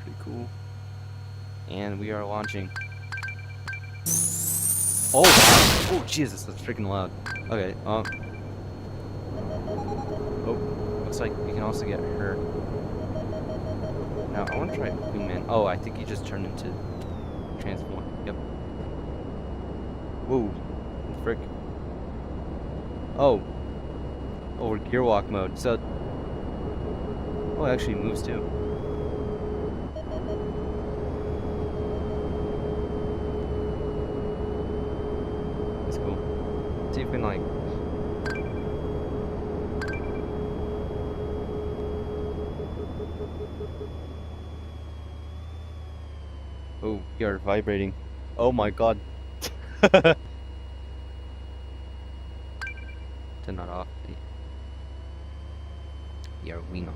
Pretty cool. And we are launching. Oh wow! Oh Jesus, that's freaking loud. Okay, oh, looks like you can also get hurt. Now I want to try Wingman. Oh, I think he just turned into transform. Yep. Whoa! Frick. Oh, we're gear walk mode. So, oh, it actually moves too. That's cool. See if we can like. Oh, we are vibrating. Oh my god. Turn that off. We are wing on.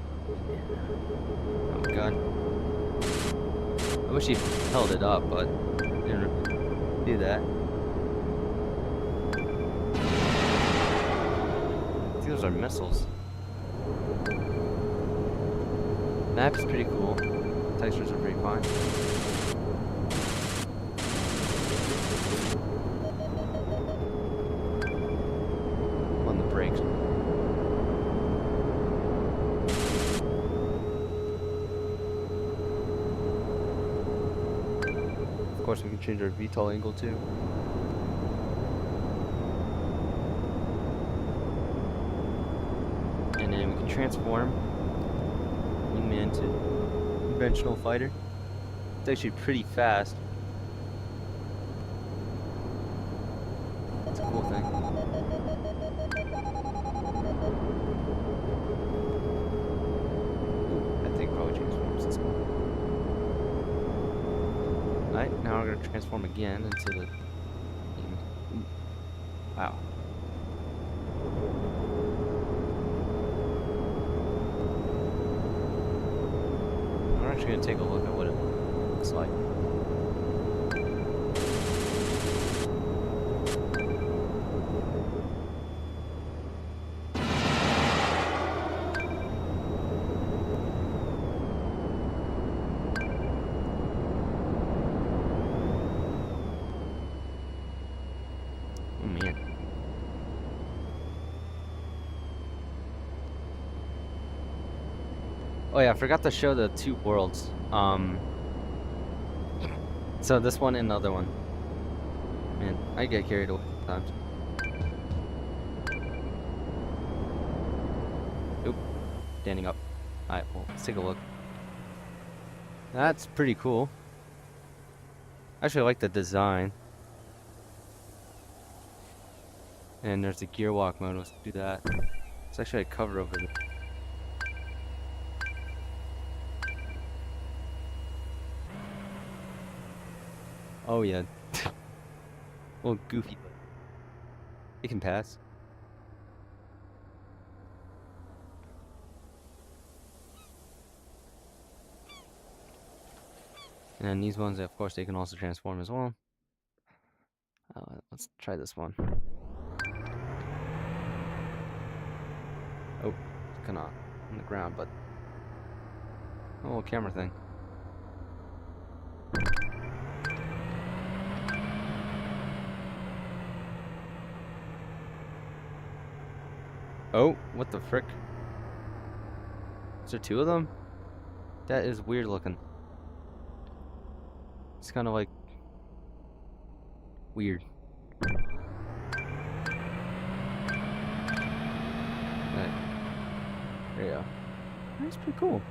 Oh my god. I wish he held it up, but didn't do that. I think those are missiles. Map is pretty cool. Textures are pretty fine. On the brakes. Of course, we can change our VTOL angle too. And then we can transform Wingman to conventional fighter. It's actually pretty fast. It's a cool thing. I think probably transforms. That's cool. Alright, now we're gonna transform again into the. Wow. We're actually gonna take a look at what it looks like. Oh man. Oh yeah, I forgot to show the two worlds. So this one and the other one. Man, I get carried away sometimes. Oop, standing up. Alright, well, let's take a look. That's pretty cool. Actually, I like the design. And there's the gear walk mode. Let's do that. It's actually a cover over there. Oh yeah. A little goofy, but it can pass. And these ones, of course, they can also transform as well. Let's try this one. Oh, it's kind of on the ground, but a little camera thing. Oh, what the frick? Is there two of them? That is weird looking. It's kind of like weird. Right. There you go. That's pretty cool.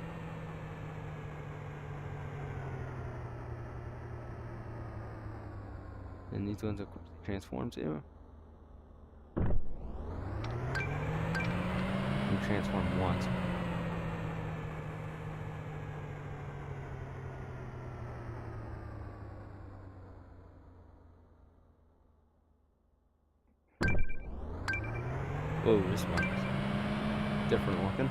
And these ones, of course, transform too. You transform once. Whoa, this one's different looking.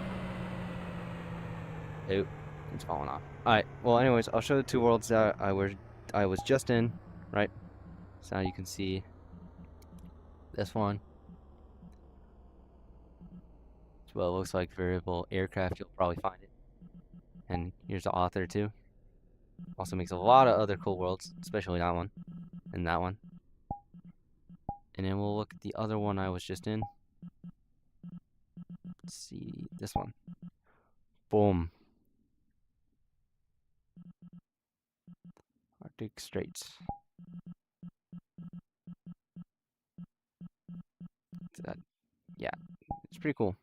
Oh, it's falling off. Alright, well anyways, I'll show the two worlds that I was I was just in, right? So now you can see this one. It's what it looks like. Variable aircraft. You'll probably find it. And here's the author too. Also makes a lot of other cool worlds, especially that one and that one. And then we'll look at the other one I was just in. Let's see this one. Boom. Arctic Straits. That, yeah, it's pretty cool.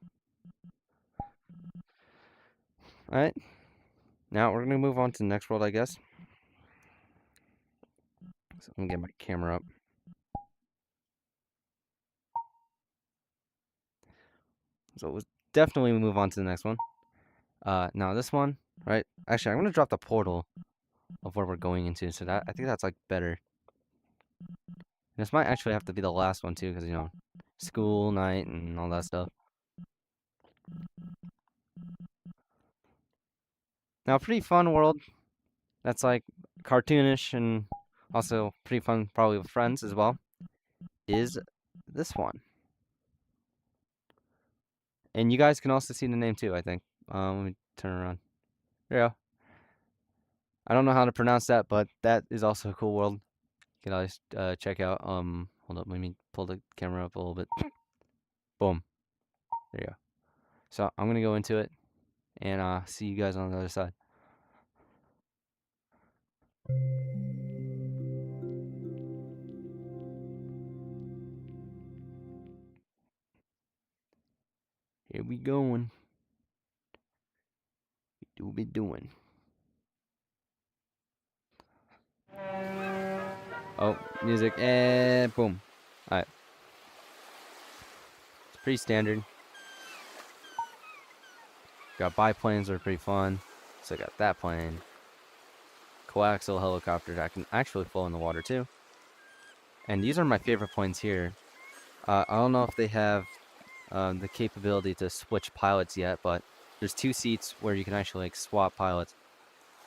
All right, now we're gonna move on to the next world, I guess. So I'm gonna get my camera up. So we'll definitely move on to the next one. Now this one, right? Actually, I'm gonna drop the portal of where we're going into, so that I think that's like better. This might actually have to be the last one too, because you know, school night and all that stuff. Now, pretty fun world. That's like cartoonish and also pretty fun, probably with friends as well. Is this one? And you guys can also see the name too, I think. Let me turn around. There you go. I don't know how to pronounce that, but that is also a cool world. You can always check out. Hold up, let me pull the camera up a little bit. Boom. There you go. So I'm gonna go into it and see you guys on the other side. Here we going. We do be doing. Oh, music and boom. Alright. It's pretty standard. Got biplanes that are pretty fun. So I got that plane. Coaxial helicopter that can actually flow in the water too. And these are my favorite planes here. I don't know if they have the capability to switch pilots yet, but there's 2 seats where you can actually like swap pilots.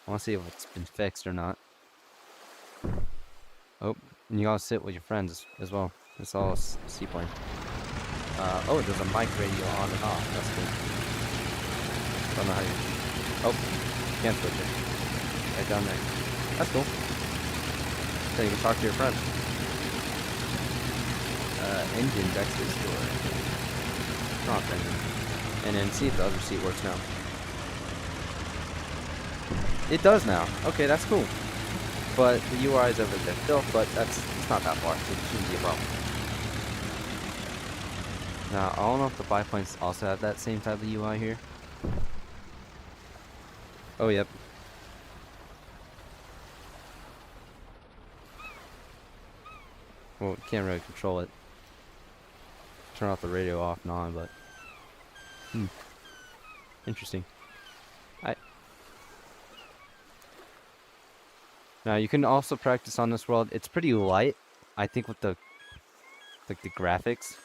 I want to see if it's been fixed or not. Oh, and you gotta sit with your friends as well. It's all a seaplane. Oh, there's a mic radio on and off. That's cool. Don't know how you... Oh, can't switch it. Right down there. That's cool. So you can talk to your friends. Engines exit store. Not engine. And then see if the other seat works now. It does now. Okay, that's cool. But the UI is over there still, but it's not that far, so it shouldn't be a problem. Now, I don't know if the biplanes also have that same type of UI here. Oh, yep. Well, can't really control it. Turn off the radio off and on, but... Interesting. Now, you can also practice on this world. It's pretty light, I think, with the graphics.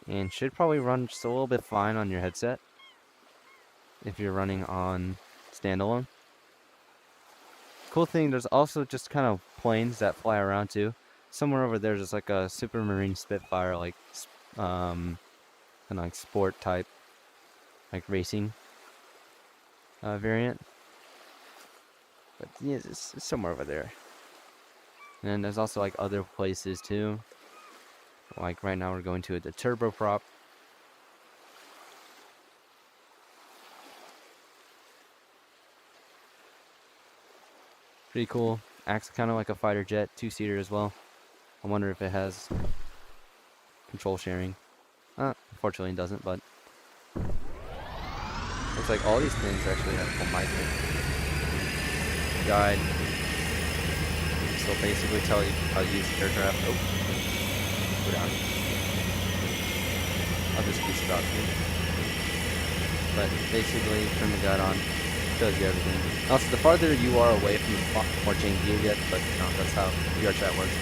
And should probably run just a little bit fine on your headset. If you're running on standalone. Cool thing, there's also just kind of planes that fly around too. Somewhere over there, there's like a Supermarine Spitfire, like, kind of like sport type, like racing variant. But yeah, it's somewhere over there. And then there's also like other places too. Like right now we're going to the turboprop. Pretty cool. Acts kind of like a fighter jet, 2-seater as well. I wonder if it has control sharing. Unfortunately it doesn't, but looks like all these things actually have full mic. Guide. So basically tell you how to use the aircraft. Oh, go down. I'll just piece it out here. But basically, turn the guide on. Shows you everything. Also, the farther you are away from the more change you get, but you know, that's how VRChat works.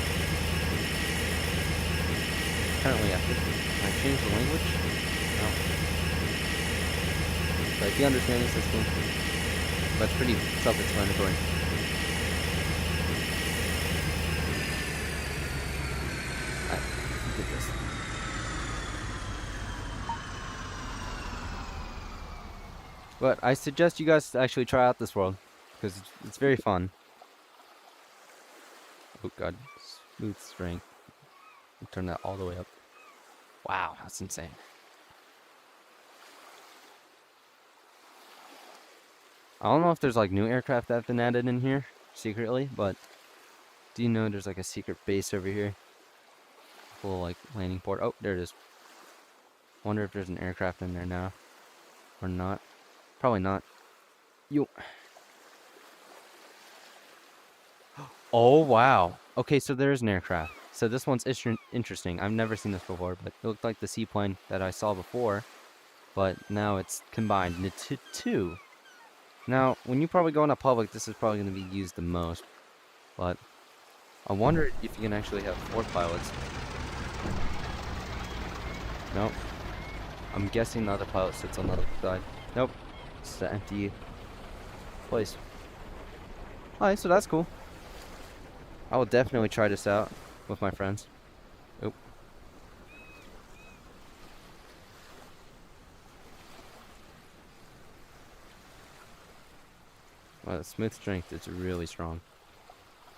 Currently, I think can I change the language? No. But if you understand this, that's cool. But it's pretty self-explanatory. But I suggest you guys actually try out this world because it's very fun. Oh god, smooth strength. Turn that all the way up. Wow, that's insane. I don't know if there's like new aircraft that have been added in here secretly, but do you know there's like a secret base over here? A little like landing port. Oh, there it is. Wonder if there's an aircraft in there now or not. Probably not. You. Oh wow. Okay, so there's an aircraft. So this one's interesting. I've never seen this before, but it looked like the seaplane that I saw before, but now it's combined into two. Now, when you probably go into public, this is probably going to be used the most, but I wonder if you can actually have four pilots. Nope. I'm guessing the other pilot sits on the other side. Nope. It's an empty place. Alright, so that's cool. I will definitely try this out with my friends. Oh. Wow, the smooth strength is really strong.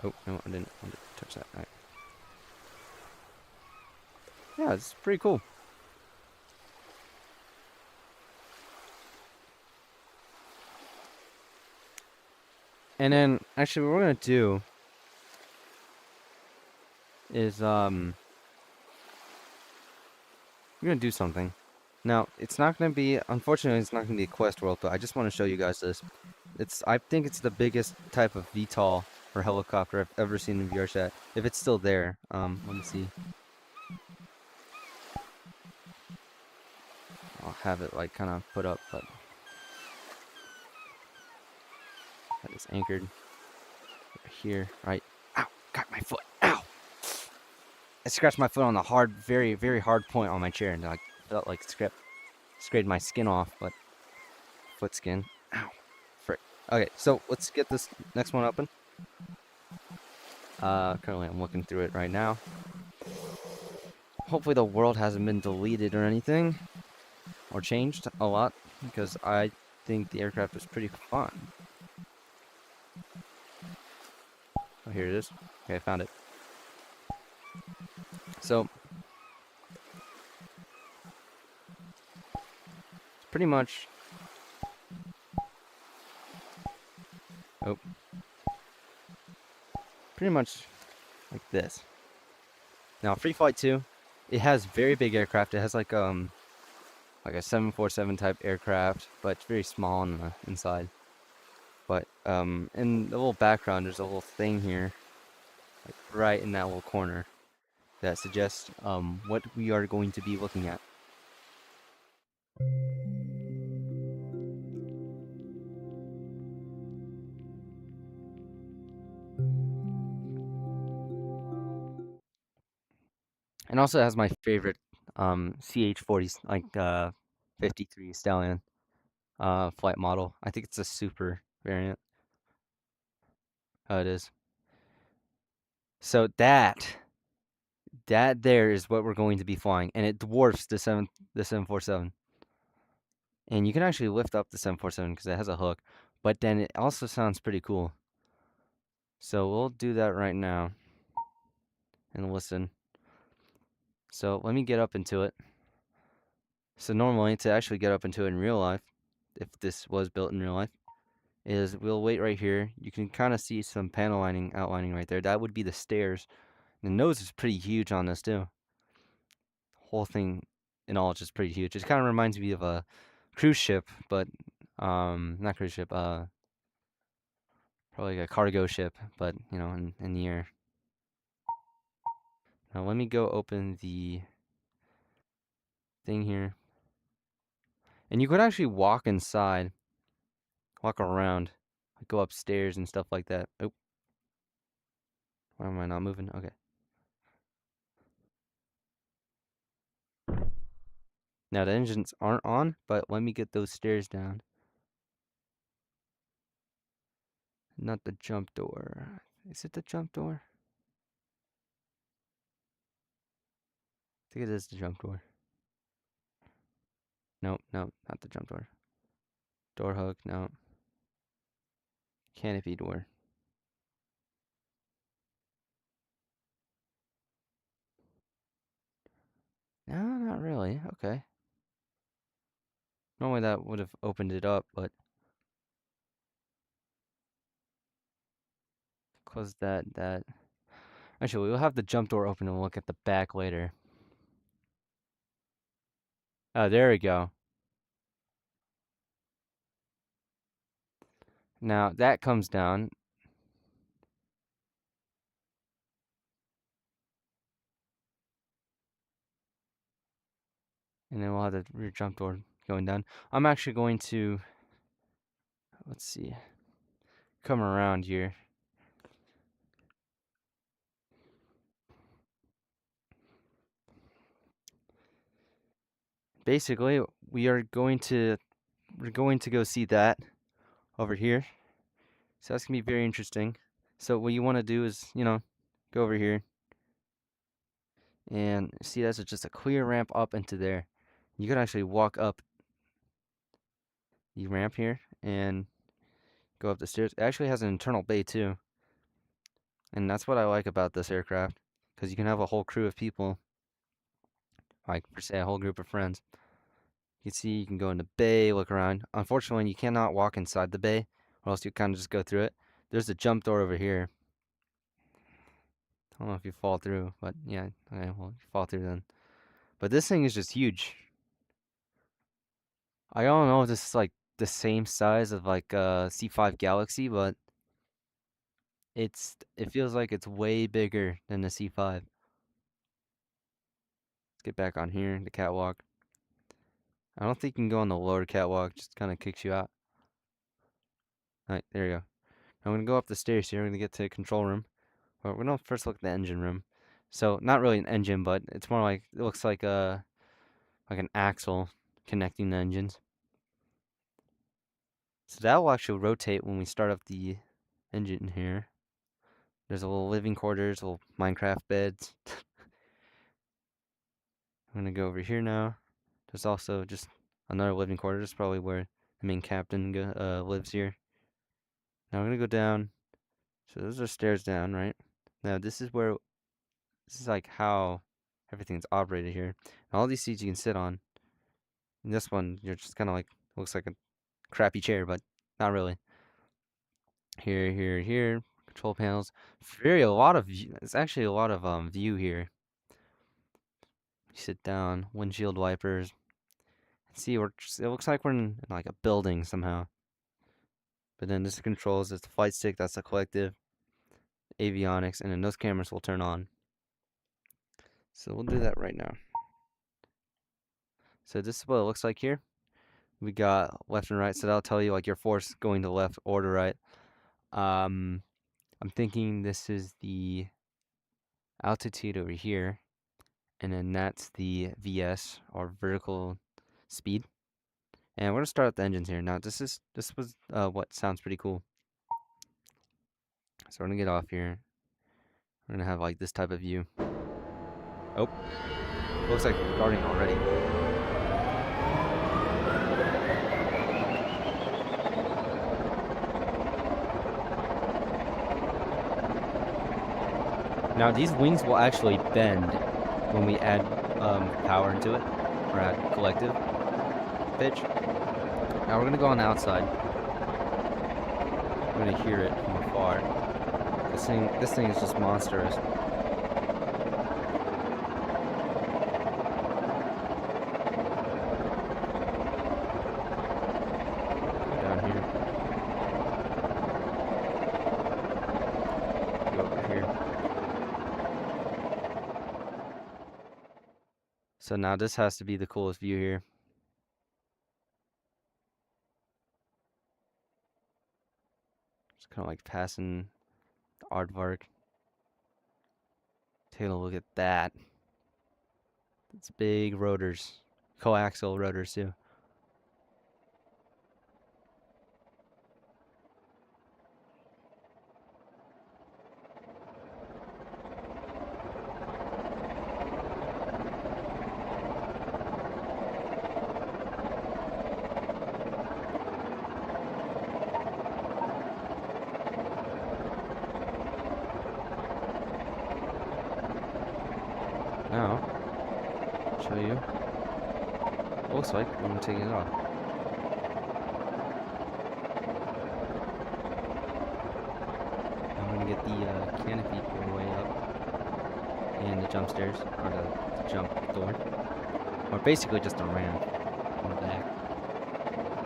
Oh, no, I didn't want to touch that. Right. Yeah, it's pretty cool. And then, actually, what we're gonna do is, we're gonna do something. Now, it's not gonna be, unfortunately, it's not gonna be a quest world, but I just want to show you guys this. I think it's the biggest type of VTOL or helicopter I've ever seen in VRChat. If it's still there, let me see. I'll have it like kind of put up, but that is anchored right here. Right. Ow! Got my foot. Ow! I scratched my foot on the hard, very, very hard point on my chair, and I felt like scraped my skin off, but foot skin. Ow! Frick. Okay, so let's get this next one open. Currently I'm looking through it right now. Hopefully the world hasn't been deleted or anything, or changed a lot, because I think the aircraft is pretty fun. Oh, here it is. Okay, I found it. So, it's pretty much... Oh. Pretty much like this. Now, Free Flight 2, it has very big aircraft. It has like a 747 type aircraft, but it's very small on the inside. But in the little background, there's a little thing here, like right in that little corner, that suggests what we are going to be looking at. And also it has my favorite CH-40, like 53 Stallion flight model. I think it's a super variant. Oh, it is. So that there is what we're going to be flying, and it dwarfs the 747. And you can actually lift up the 747 because it has a hook, but then it also sounds pretty cool. So we'll do that right now and listen. So let me get up into it. So normally to actually get up into it in real life, if this was built in real life, is we'll wait right here. You can kind of see some panel lining outlining right there. That would be the stairs. The nose is pretty huge on this too. Whole thing in all is just pretty huge. It kind of reminds me of a cruise ship, but not cruise ship, probably like a cargo ship, but you know, in the air. Now let me go open the thing here. And you could actually walk inside, walk around, like go upstairs and stuff like that. Oh, why am I not moving? Okay. Now the engines aren't on, but let me get those stairs down. Not the jump door. Is it the jump door? I think it is the jump door. Nope, nope, not the jump door. Door hook, no. Canopy door. No, not really. Okay. Normally that would have opened it up, but close that. Actually, we'll have the jump door open and we'll look at the back later. Oh, there we go. Now that comes down. And then we'll have the rear jump door going down. I'm actually going to, let's see, come around here. Basically, we're going to go see that over here. So that's gonna be very interesting. So what you want to do is, go over here and see that's just a clear ramp up into there. You can actually walk up the ramp here and go up the stairs. It actually has an internal bay too. And that's what I like about this aircraft, because you can have a whole crew of people, like per se a whole group of friends. You can see you can go in the bay, look around. Unfortunately, you cannot walk inside the bay, or else you kind of just go through it. There's a jump door over here. I don't know if you fall through, but yeah, okay, well, you fall through then. But this thing is just huge. I don't know if this is like the same size of like a C5 Galaxy, but it feels like it's way bigger than the C5. Let's get back on here, the catwalk. I don't think you can go on the lower catwalk, just kind of kicks you out. Alright, there you go. I'm gonna go up the stairs here, we're gonna get to the control room. Well, we're gonna first look at the engine room. So, not really an engine, but it's more like, it looks like an axle connecting the engines. So that will actually rotate when we start up the engine here. There's a little living quarters, little Minecraft beds. I'm gonna go over here now. There's also just another living quarters, probably where the main captain lives here. Now I'm gonna go down. So those are stairs down, right? Now this is like how everything's operated here. And all these seats you can sit on. And this one, you're just kind of like, looks like a crappy chair, but not really. Here. Control panels. It's actually a lot of view here. You sit down, windshield wipers. See, it looks like we're in like a building somehow. But then this controls, it's the flight stick, that's the collective, avionics, and then those cameras will turn on. So we'll do that right now. So this is what it looks like here. We got left and right, so that'll tell you like your force going to left or to right. I'm thinking this is the altitude over here, and then that's the VS or vertical speed. And we're gonna start up the engines here. Now this was what sounds pretty cool. So we're gonna get off here. We're gonna have like this type of view. Oh, looks like it's starting already. Now these wings will actually bend when we add power into it, or add collective pitch. Now we're gonna go on the outside. We're gonna hear it from afar. This thing is just monstrous. Go down here. Go over here. So now this has to be the coolest view here. Just kind of like passing the aardvark. Take a look at that. It's big rotors, coaxial rotors too. Now, show you. Looks like I'm gonna take it off. I'm gonna get the canopy all the way up, and the jump stairs, or the jump door, or basically just a ramp on the back.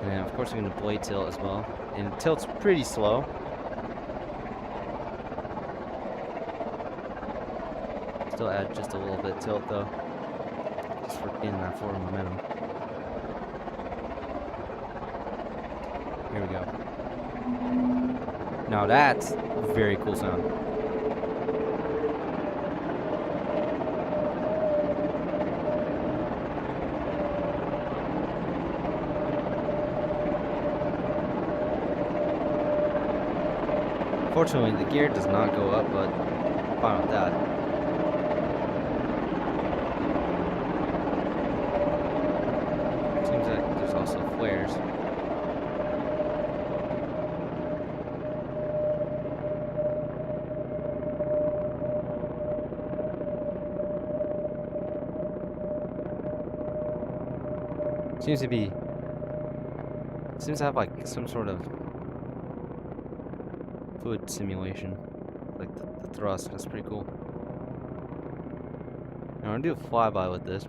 And then of course we're gonna blade tilt as well, and it tilts pretty slow. Still add just a little bit tilt though, just for getting that forward momentum. Here we go. Now that's a very cool sound. Fortunately, the gear does not go up, but I'm fine with that. Seems like there's also flares. Seems to have like some sort of fluid simulation, like the thrust. That's pretty cool. Now I'm gonna do a flyby with this.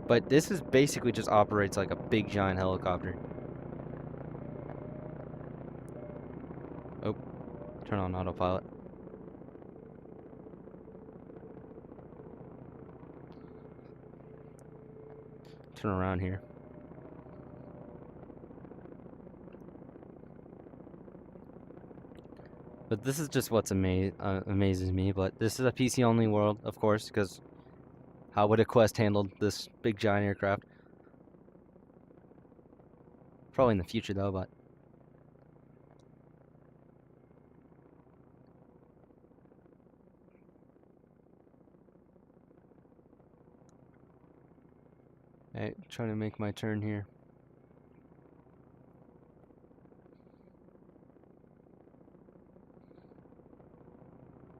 But this is basically just operates like a big giant helicopter. Oh, turn on autopilot. Turn around here. But this is just what's amazes me. But this is a PC only world, of course, because how would a Quest handle this big giant aircraft? Probably in the future though, but alright, trying to make my turn here.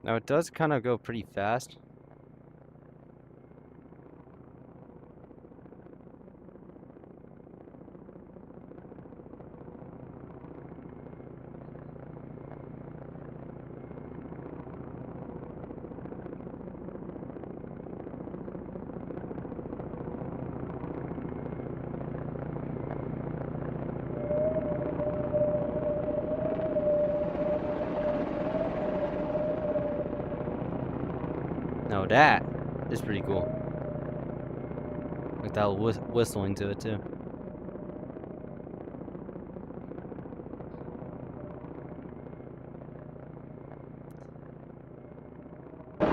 Now it does kind of go pretty fast. Now that is pretty cool. Like that whistling to it too. I'm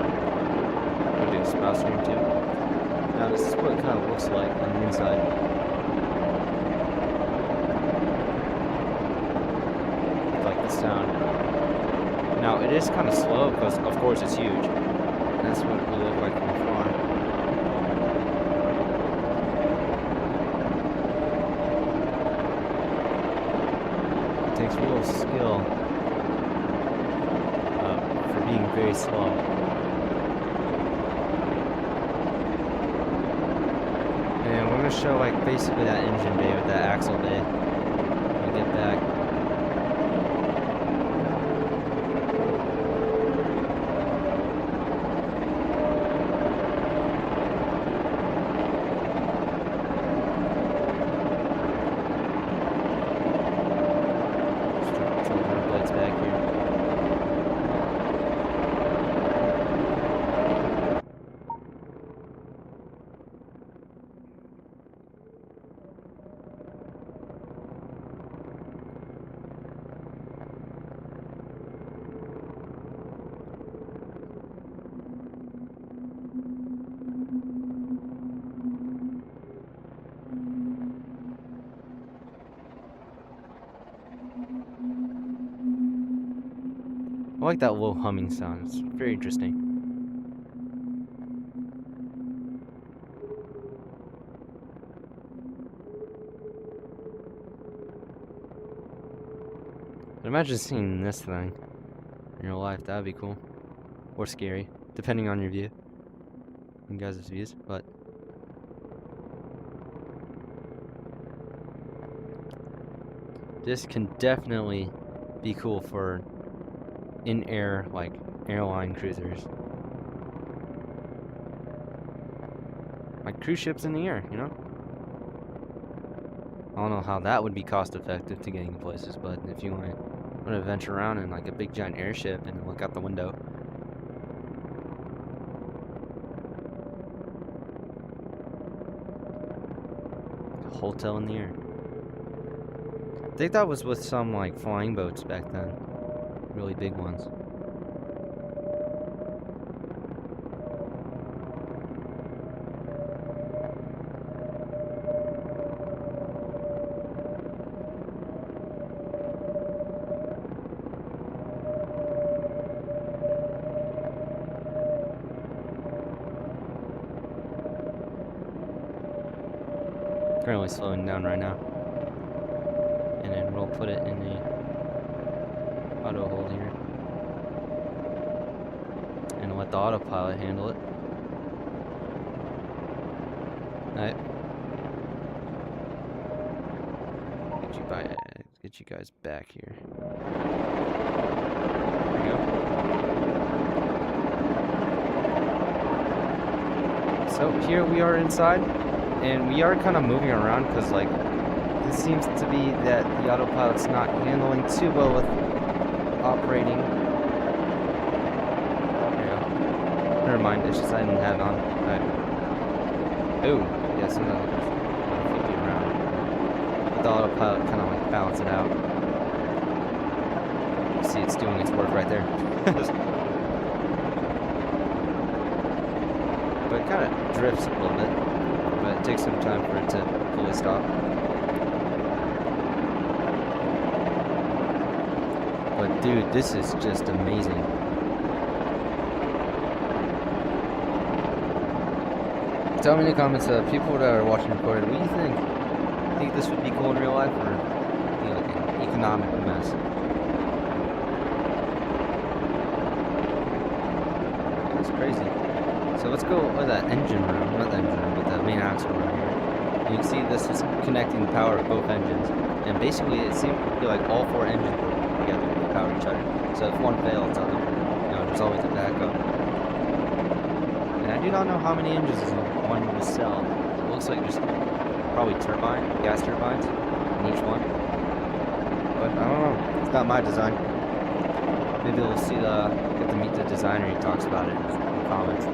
gonna do a spout stream too. Now this is what it kind of looks like on the inside. Like the sound. Now it is kind of slow because of course it's huge. That's what it will look like from afar. It takes real skill for being very slow. And we're gonna show like basically that engine bay with that axle bay when we get back. I like that low humming sound. It's very interesting. But imagine seeing this thing in real life. That would be cool. Or scary, depending on your view. You guys' views, but this can definitely be cool for in-air, like, airline cruisers. Like cruise ships in the air, you know? I don't know how that would be cost effective to getting places, but if you want to venture around in like a big giant airship and look out the window. A hotel in the air. I think that was with some like flying boats back then. Really big ones. Currently slowing down right now. And then we'll put it in the auto hold here. And let the autopilot handle it. Alright. Get you guys back here. There we go. So here we are inside. And we are kind of moving around because, like, it seems to be that the autopilot's not handling too well with operating. There you go. Never mind, it's just I didn't have it on. Alright. Ooh, yeah, sometimes I'll flip you around. Let the autopilot kind of, like, balance it out. You see it's doing its work right there. But it kind of drifts a little bit. But it takes some time for it to fully stop. But dude, this is just amazing. Tell me in the comments, people that are watching recorded, what do you think? Think this would be cool in real life, or be like an economic mess? It's crazy. So let's go to that engine room, not the engine room, but the main axle room here. And you can see this is connecting the power of both engines. And basically it seems to be like all four engines work together to power each other. So if one fails, there's always a backup. And I do not know how many engines one will sell. It looks like there's probably gas turbines in each one. But I don't know, it's not my design. Maybe we'll get to meet the designer, he talks about it in the comments.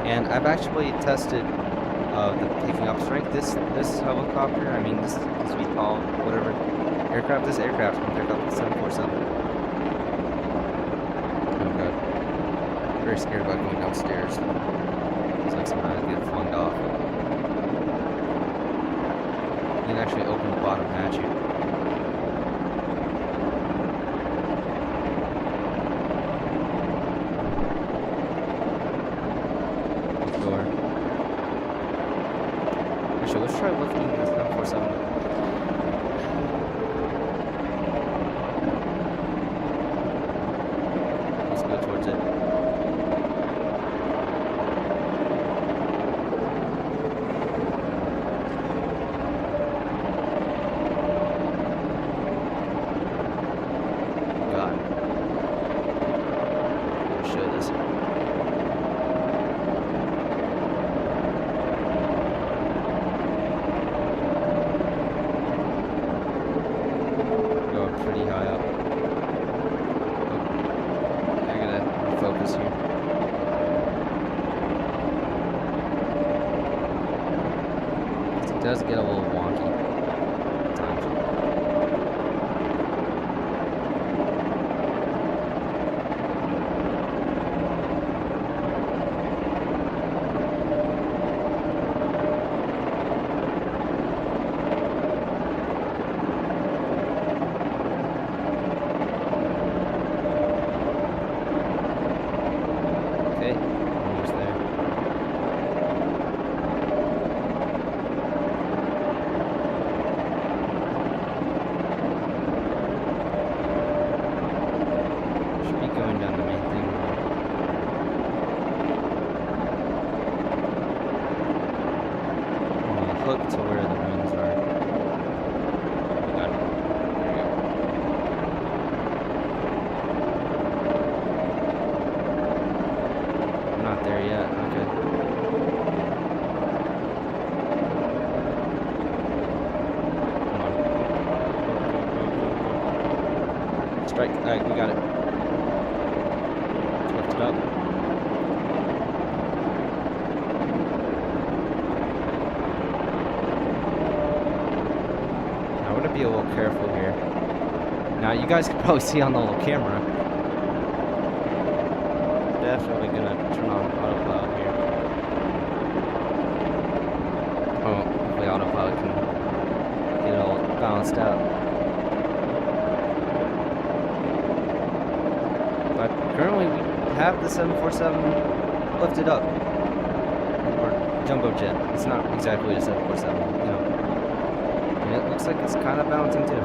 And I've actually tested the picking up strength. This helicopter, I mean this VTOL, whatever aircraft, this aircraft can pick up the 747. Oh god. Very scared about going downstairs. It's like sometimes I get flung off. You can actually open the bottom hatch here. Let's try lifting this 747. Let's go towards it. God. I'll show this. Pretty high up. I gotta focus here. It does get a little wonky at times. Almost there. also where the wings are. We got it. There we go. I'm not there yet. Okay. Come on. Go. Strike. Alright, we got it. Let's lift it up. Be a little careful here. Now you guys can probably see on the little camera. Definitely gonna turn on autopilot here. Oh, hopefully autopilot can get it all balanced out. But currently we have the 747 lifted up. Or jumbo jet. It's not exactly a 747, you know. And it looks like it's kind of bouncing too.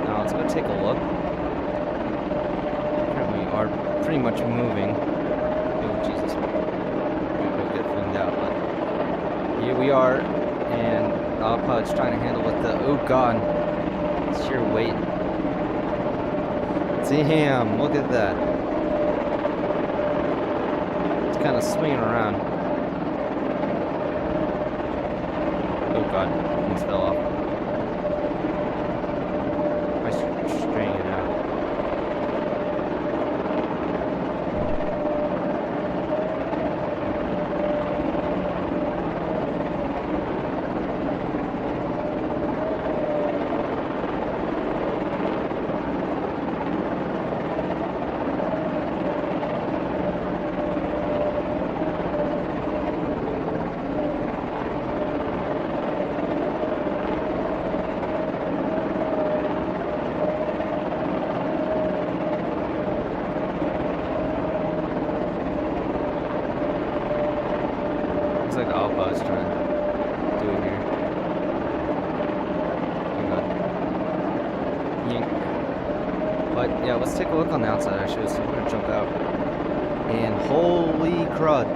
Now let's go take a look. Here we are pretty much moving. Oh Jesus, we'll get flinged out. But here we are, and the autopilot's trying to handle with the oh god, sheer weight. Damn, look at that. It's kind of swinging around. Oh god, things fell off. I strain it out. Like the autopilot's trying to do it here. Yank. But yeah, let's take a look on the outside actually. So we're gonna jump out. And holy crud.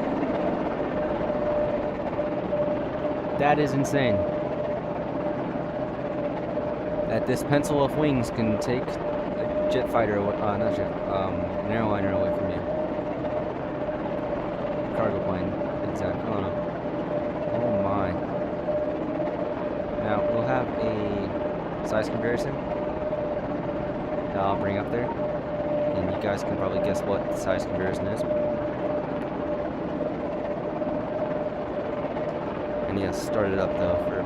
That is insane. That this pencil of wings can take a jet fighter, not jet, an airliner away from you. Cargo plane, exactly. I don't know. Oh my. Now, we'll have a size comparison that I'll bring up there. And you guys can probably guess what the size comparison is. And yeah, start it up though for...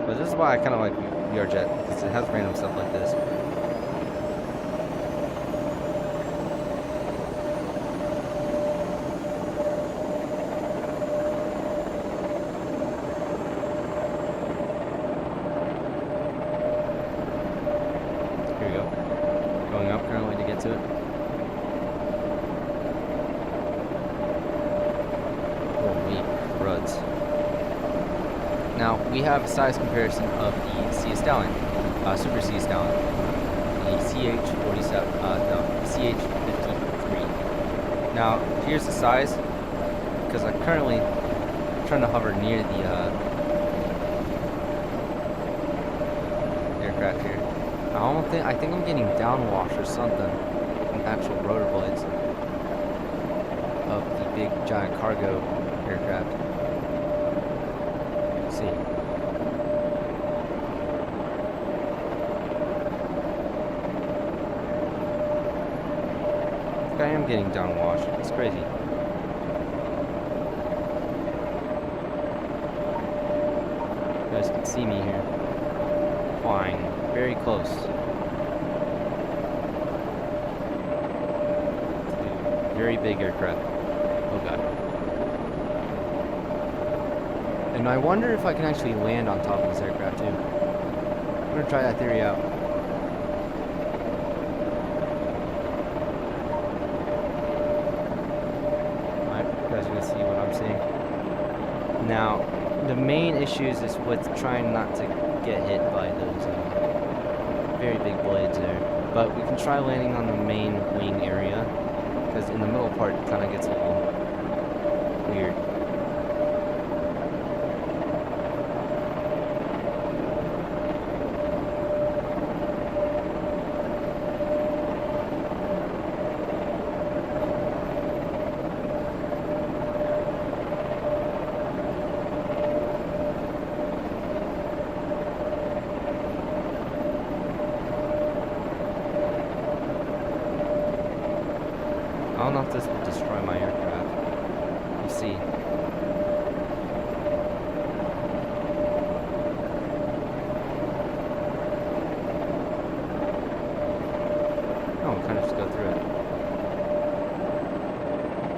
But this is why I kind of like VRChat, because it has random stuff like this. Going up currently to get to it. Holy cruds. Now, we have a size comparison of the Sea Stallion, Super Sea Stallion, the CH-47, no, CH-53. Now, here's the size, because I'm currently trying to hover near the aircraft here. I think I'm getting downwash or something from actual rotor blades of the big giant cargo aircraft. Let's see. I think I am getting downwash. It's crazy. You guys can see me here flying very close to very big aircraft. Oh god. And I wonder if I can actually land on top of this aircraft too. I'm gonna try that theory out. Alright, you guys are gonna see what I'm seeing. Now, the main issues is with trying not to get hit by those very big blades there. But we can try landing on the main wing area, because in the middle part it kind of gets a little weird. I don't know if this will destroy my aircraft. We'll see. Oh, we'll kind of just go through it.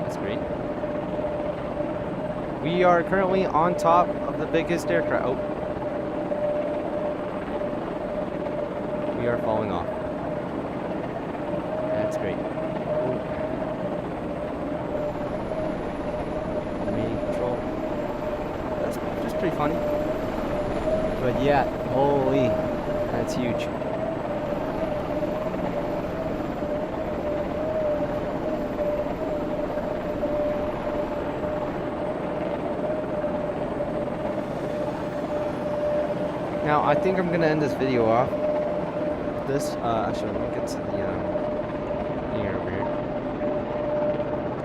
That's great. We are currently on top of the biggest aircraft. Oh. We are falling off. That's great. Pretty funny, but yeah, holy, that's huge. Now I think I'm gonna end this video off with this. Actually, let me get to the here over here.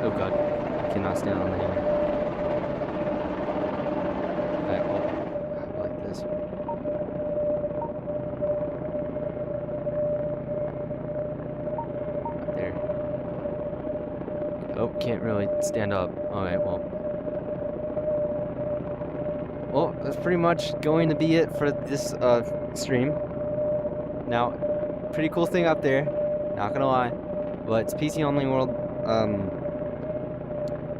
Oh god, I cannot stand on the hangar. Oh, can't really stand up. Alright, well, that's pretty much going to be it for this stream. Now, pretty cool thing up there, not gonna lie, but it's PC only world.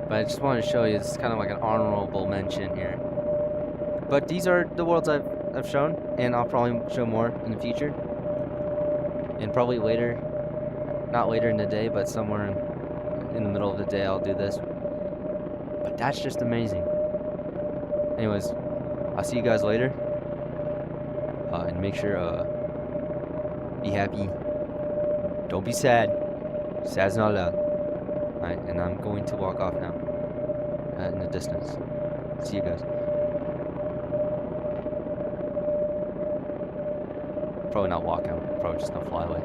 But I just wanted to show you, this is kind of like an honorable mention here. But these are the worlds I've shown, and I'll probably show more in the future, and probably later, not later in the day, but somewhere in the middle of the day I'll do this. But that's just amazing. Anyways, I'll see you guys later. And make sure be happy. Don't be sad. Sad's not allowed. Alright, and I'm going to walk off now. In the distance. See you guys. Probably not walk out. Probably just gonna fly away.